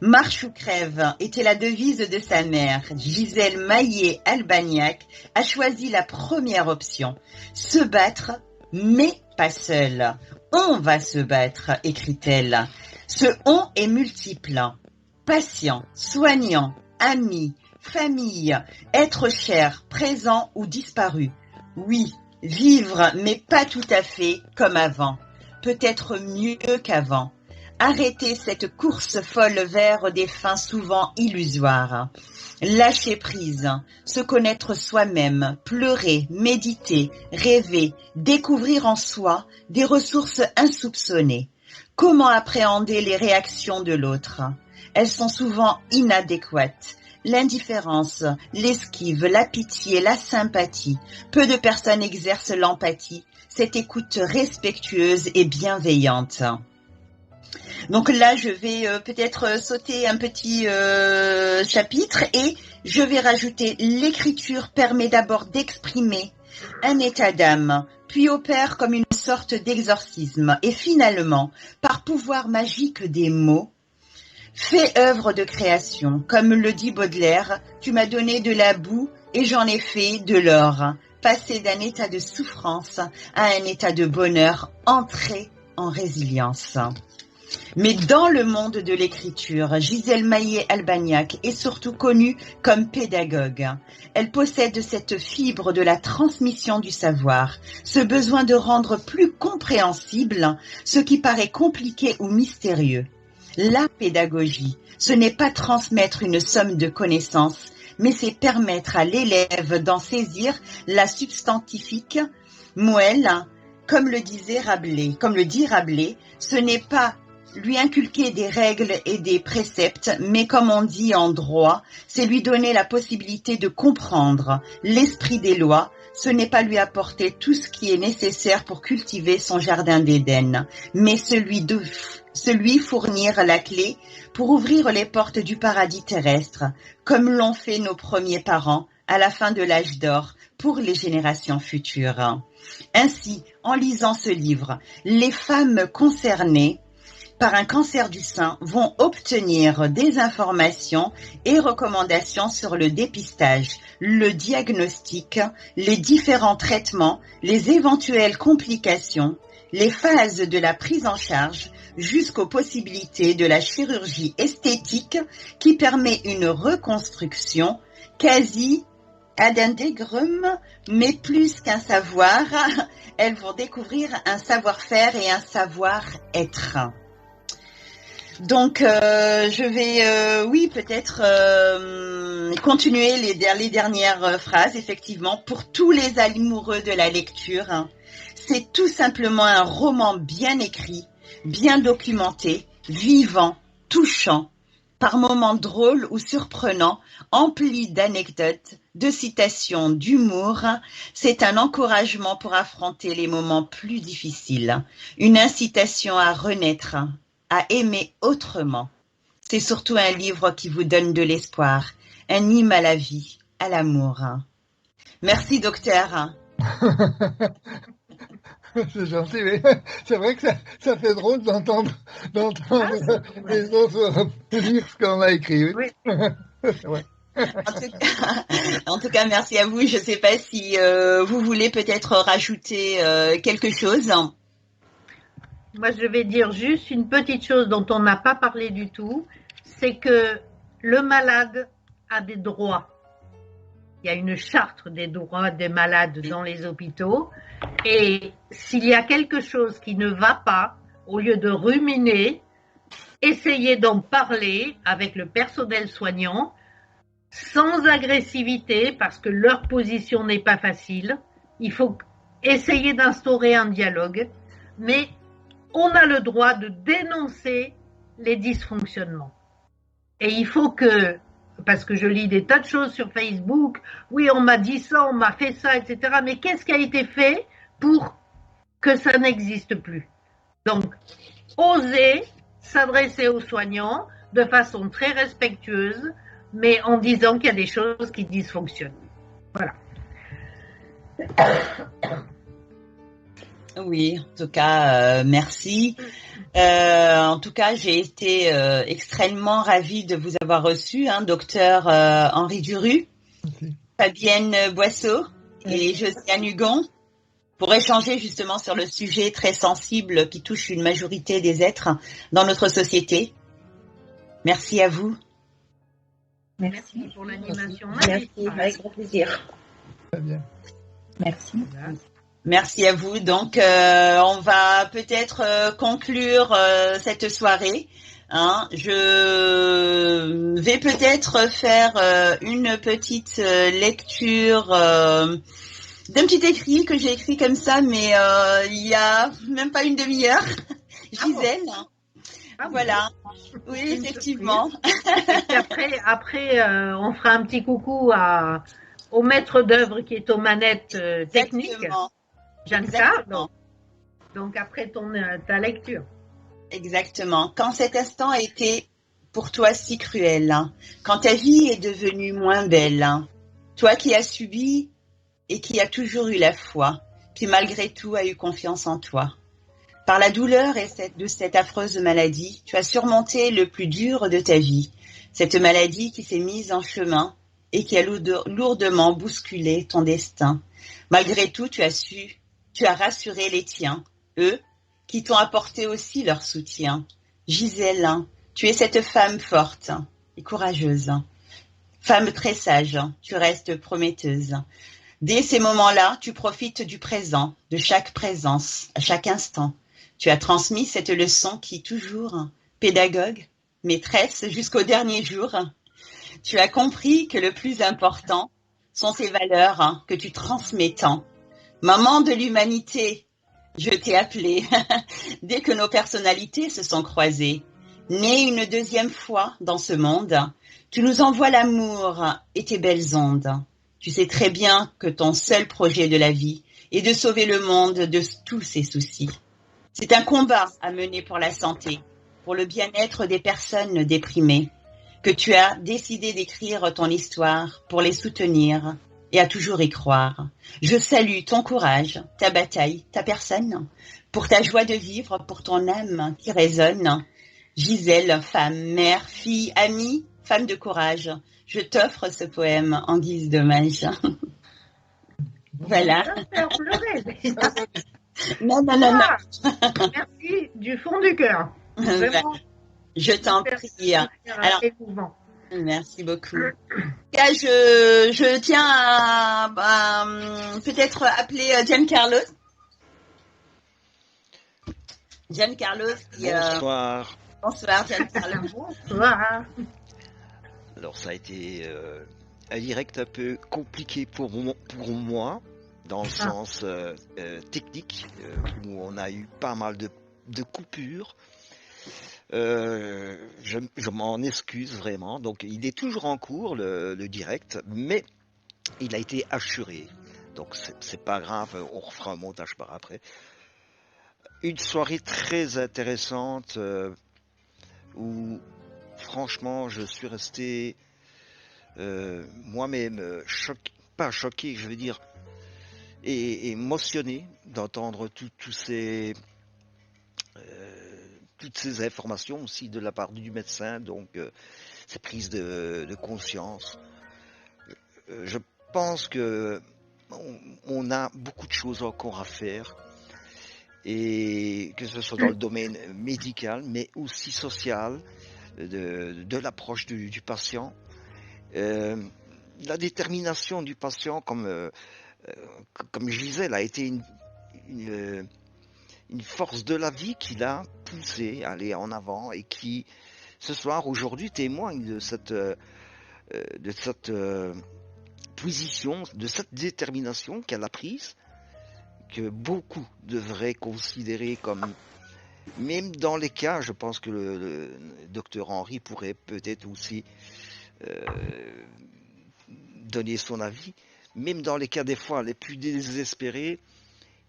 Marche ou crève était la devise de sa mère. Gisèle Maillet-Albagnac a choisi la première option. Se battre, mais pas seule. On va se battre, écrit-elle. Ce on est multiple. Patient, soignant, ami, famille, être cher, présent ou disparu. Oui, vivre, mais pas tout à fait comme avant. Peut-être mieux qu'avant. Arrêter cette course folle vers des fins souvent illusoires. Lâcher prise, se connaître soi-même, pleurer, méditer, rêver, découvrir en soi des ressources insoupçonnées. Comment appréhender les réactions de l'autre? Elles sont souvent inadéquates. L'indifférence, l'esquive, la pitié, la sympathie. Peu de personnes exercent l'empathie, cette écoute respectueuse et bienveillante. Donc là, je vais peut-être sauter un petit chapitre et je vais rajouter l'écriture permet d'abord d'exprimer un état d'âme, puis opère comme une sorte d'exorcisme et finalement, par pouvoir magique des mots, fait œuvre de création. Comme le dit Baudelaire, tu m'as donné de la boue et j'en ai fait de l'or. Passer d'un état de souffrance à un état de bonheur, entrer en résilience. Mais dans le monde de l'écriture, Gisèle Maillet-Albagnac est surtout connue comme pédagogue. Elle possède cette fibre de la transmission du savoir, ce besoin de rendre plus compréhensible ce qui paraît compliqué ou mystérieux. La pédagogie, ce n'est pas transmettre une somme de connaissances, mais c'est permettre à l'élève d'en saisir la substantifique moelle, comme le dit Rabelais, ce n'est pas lui inculquer des règles et des préceptes, mais comme on dit en droit, c'est lui donner la possibilité de comprendre l'esprit des lois. Ce n'est pas lui apporter tout ce qui est nécessaire pour cultiver son jardin d'Éden, mais celui fournir la clé pour ouvrir les portes du paradis terrestre, comme l'ont fait nos premiers parents à la fin de l'âge d'or pour les générations futures. Ainsi, en lisant ce livre, les femmes concernées par un cancer du sein vont obtenir des informations et recommandations sur le dépistage, le diagnostic, les différents traitements, les éventuelles complications, les phases de la prise en charge jusqu'aux possibilités de la chirurgie esthétique qui permet une reconstruction quasi ad integrum, mais plus qu'un savoir, elles vont découvrir un savoir-faire et un savoir-être. Donc, je vais, oui, peut-être continuer les dernières phrases, effectivement, pour tous les amoureux de la lecture. C'est tout simplement un roman bien écrit, bien documenté, vivant, touchant, par moments drôles ou surprenants, empli d'anecdotes, de citations, d'humour. C'est un encouragement pour affronter les moments plus difficiles, une incitation à renaître, à aimer autrement. C'est surtout un livre qui vous donne de l'espoir, un hymne à la vie, à l'amour. Merci, docteur. C'est gentil, mais c'est vrai que ça fait drôle d'entendre les autres lire ce qu'on a écrit. Oui. Ouais. En tout cas, merci à vous. Je ne sais pas si vous voulez peut-être rajouter quelque chose. Moi, je vais dire juste une petite chose dont on n'a pas parlé du tout, c'est que le malade a des droits. Il y a une charte des droits des malades dans les hôpitaux. Et s'il y a quelque chose qui ne va pas, au lieu de ruminer, essayez d'en parler avec le personnel soignant, sans agressivité, parce que leur position n'est pas facile. Il faut essayer d'instaurer un dialogue, mais on a le droit de dénoncer les dysfonctionnements. Et il faut que, parce que je lis des tas de choses sur Facebook, oui, on m'a dit ça, on m'a fait ça, etc. Mais qu'est-ce qui a été fait pour que ça n'existe plus? Donc, oser s'adresser aux soignants de façon très respectueuse, mais en disant qu'il y a des choses qui dysfonctionnent. Voilà. Oui, en tout cas, merci. En tout cas, j'ai été extrêmement ravie de vous avoir reçu, docteur Henri Duru, Fabienne Boisseau et Josiane Hugon, pour échanger justement sur le sujet très sensible qui touche une majorité des êtres dans notre société. Merci à vous. Merci pour l'animation. Merci, avec grand plaisir. Très bien. Merci. Merci à vous. Donc, on va peut-être conclure cette soirée. Je vais peut-être faire une petite lecture d'un petit écrit que j'ai écrit comme ça, mais il y a même pas une demi-heure. Gisèle. Voilà. Oui, effectivement. Et après, on fera un petit coucou au maître d'œuvre qui est aux manettes techniques. Exactement. Janka, donc après ta lecture. Exactement. Quand cet instant a été pour toi si cruel, quand ta vie est devenue moins belle, toi qui as subi et qui as toujours eu la foi, qui malgré tout a eu confiance en toi. Par la douleur de cette affreuse maladie, tu as surmonté le plus dur de ta vie, cette maladie qui s'est mise en chemin et qui a lourdement bousculé ton destin. Malgré tout, tu as rassuré les tiens, eux, qui t'ont apporté aussi leur soutien. Gisèle, tu es cette femme forte et courageuse. Femme très sage, tu restes prometteuse. Dès ces moments-là, tu profites du présent, de chaque présence, à chaque instant. Tu as transmis cette leçon qui, toujours, pédagogue, maîtresse jusqu'au dernier jour. Tu as compris que le plus important sont ces valeurs que tu transmets tant. Maman de l'humanité, je t'ai appelée dès que nos personnalités se sont croisées. Née une deuxième fois dans ce monde, tu nous envoies l'amour et tes belles ondes. Tu sais très bien que ton seul projet de la vie est de sauver le monde de tous ses soucis. C'est un combat à mener pour la santé, pour le bien-être des personnes déprimées. que tu as décidé d'écrire ton histoire pour les soutenir et à toujours y croire. Je salue ton courage, ta bataille, ta personne, pour ta joie de vivre, pour ton âme qui résonne. Gisèle, femme, mère, fille, amie, femme de courage, je t'offre ce poème en guise d'hommage. Voilà. Ça va faire pleurer. Non. Merci du fond du cœur. Vraiment. Je t'en prie. Alors, émouvant. Merci beaucoup. Je tiens à peut-être appeler Giancarlo. Giancarlo. Bonsoir. Bonsoir Giancarlo. Bonsoir. Alors ça a été un direct un peu compliqué pour moi, dans le sens technique, où on a eu pas mal de coupures. Je m'en excuse vraiment. Donc il est toujours en cours le direct, mais il a été assuré. Donc c'est pas grave, on refera un montage par après. Une soirée très intéressante où franchement je suis resté moi-même pas choqué, je veux dire, et émotionné d'entendre toutes ces informations aussi de la part du médecin, donc ces prises de conscience. Je pense que on a beaucoup de choses encore à faire, et que ce soit dans le domaine médical, mais aussi social, de l'approche du patient. La détermination du patient, comme Gisèle, a été une force de la vie qui l'a poussé à aller en avant, et qui, ce soir, aujourd'hui, témoigne de cette position, de cette détermination qu'elle a prise, que beaucoup devraient considérer comme, même dans les cas, je pense que le docteur Henry pourrait peut-être aussi donner son avis, même dans les cas des fois les plus désespérés,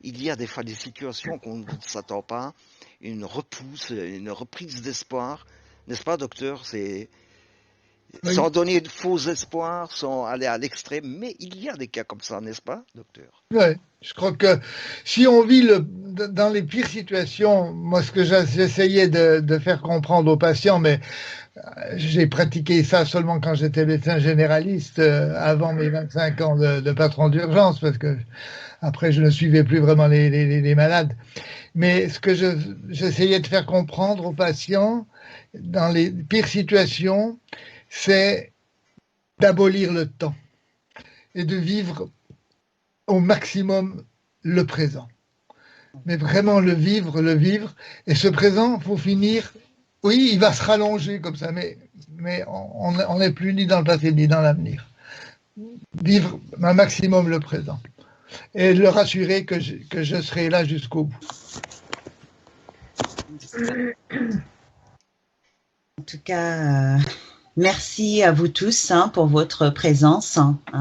il y a des fois des situations qu'on ne s'attend pas, une reprise d'espoir, n'est-ce pas docteur? C'est Oui. Sans donner de faux espoirs, sans aller à l'extrême, mais il y a des cas comme ça, n'est-ce pas docteur? Oui, je crois que si on vit dans les pires situations, moi ce que j'essayais de faire comprendre aux patients, mais j'ai pratiqué ça seulement quand j'étais médecin généraliste, avant mes 25 ans de patron d'urgence, parce que après je ne suivais plus vraiment les malades. Mais ce que j'essayais de faire comprendre aux patients dans les pires situations, c'est d'abolir le temps et de vivre au maximum le présent. Mais vraiment le vivre. Et ce présent, pour finir, oui, il va se rallonger comme ça, mais on n'est plus ni dans le passé ni dans l'avenir. Vivre un maximum le présent. Et le rassurer que je serai là jusqu'au bout. En tout cas, merci à vous tous pour votre présence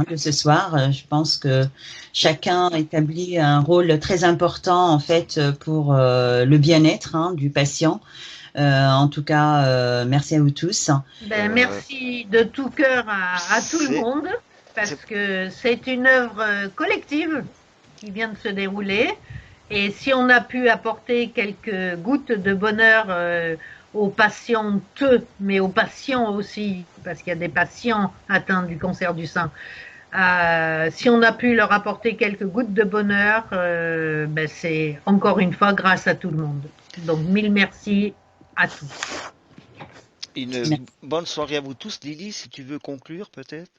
de ce soir. Je pense que chacun établit un rôle très important en fait pour le bien-être du patient. En tout cas, merci à vous tous. Merci de tout cœur à tout le monde, parce que c'est une œuvre collective qui vient de se dérouler. Et si on a pu apporter quelques gouttes de bonheur aux patientes, mais aux patients aussi, parce qu'il y a des patients atteints du cancer du sein, si on a pu leur apporter quelques gouttes de bonheur, c'est encore une fois grâce à tout le monde. Donc, mille merci à tous. Une bonne soirée à vous tous. Lily, si tu veux conclure peut-être.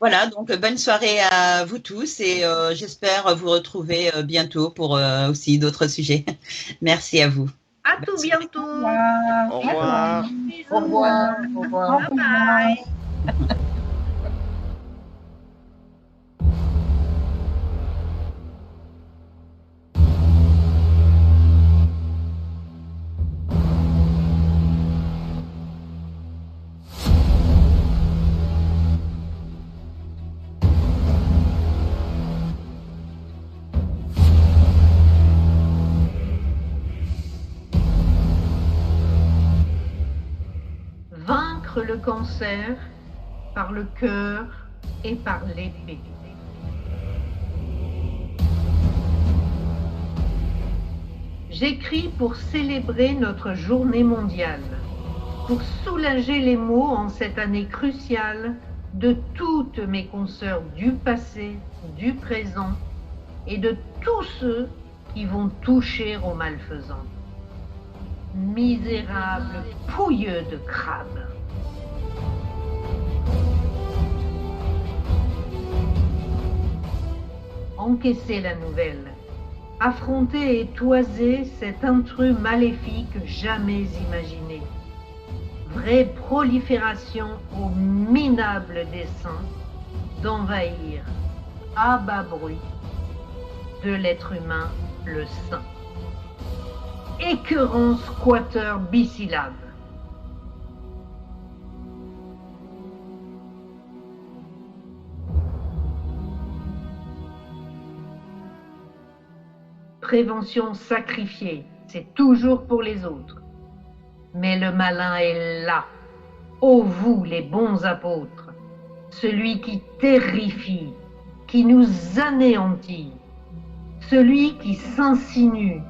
Voilà, donc bonne soirée à vous tous, et j'espère vous retrouver bientôt pour aussi d'autres sujets. Merci à vous. À tout bientôt. Au revoir. Au revoir. Au revoir. Bye bye. contre le cancer par le cœur et par l'épée. J'écris pour célébrer notre journée mondiale, pour soulager les maux en cette année cruciale de toutes mes consoeurs du passé, du présent et de tous ceux qui vont toucher aux malfaisants. Misérables pouilleux de crabes. Encaissez la nouvelle. Affronter et toiser cet intrus maléfique jamais imaginé. Vraie prolifération au minable dessein d'envahir à bas bruit de l'être humain le sein. Écœurant squatteur bisyllabe. Prévention sacrifiée, c'est toujours pour les autres. Mais le malin est là, ô vous les bons apôtres, celui qui terrifie, qui nous anéantit, celui qui s'insinue,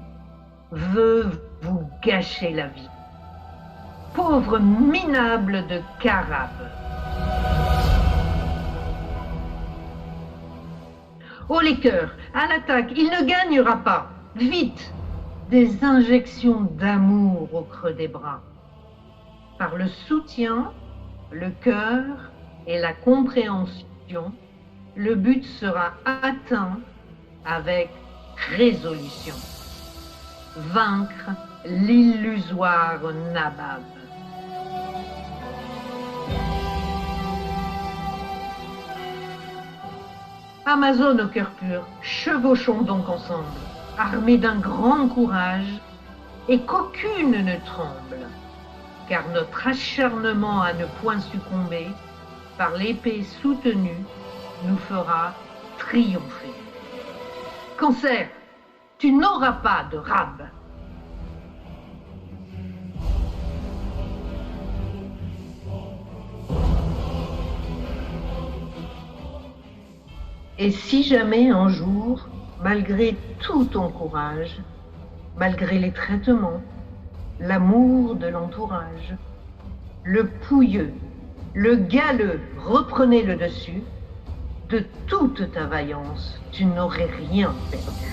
veut vous gâcher la vie. Pauvre minable de carabe. Oh les cœurs, à l'attaque, il ne gagnera pas. Vite, des injections d'amour au creux des bras. Par le soutien, le cœur et la compréhension, le but sera atteint avec résolution. Vaincre l'illusoire nabab. Amazon au cœur pur, chevauchons donc ensemble, armés d'un grand courage, et qu'aucune ne tremble, car notre acharnement à ne point succomber, par l'épée soutenue, nous fera triompher. Cancer, tu n'auras pas de rab. Et si jamais un jour, malgré tout ton courage, malgré les traitements, l'amour de l'entourage, le pouilleux, le galeux reprenait le dessus, de toute ta vaillance, tu n'aurais rien perdu.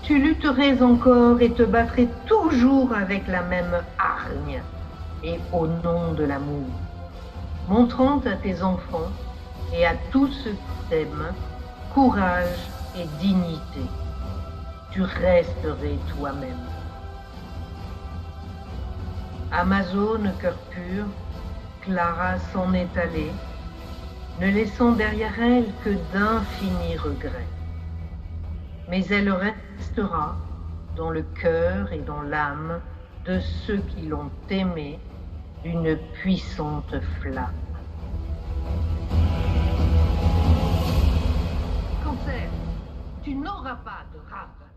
Tu lutterais encore et te battrais toujours avec la même hargne et au nom de l'amour, montrant à tes enfants et à tous ceux qui t'aiment courage et dignité. Tu resterais toi-même. Amazone, cœur pur, Clara s'en est allée, ne laissant derrière elle que d'infinis regrets. Mais elle restera dans le cœur et dans l'âme de ceux qui l'ont aimée d'une puissante flamme. Cancer, tu n'auras pas de rab.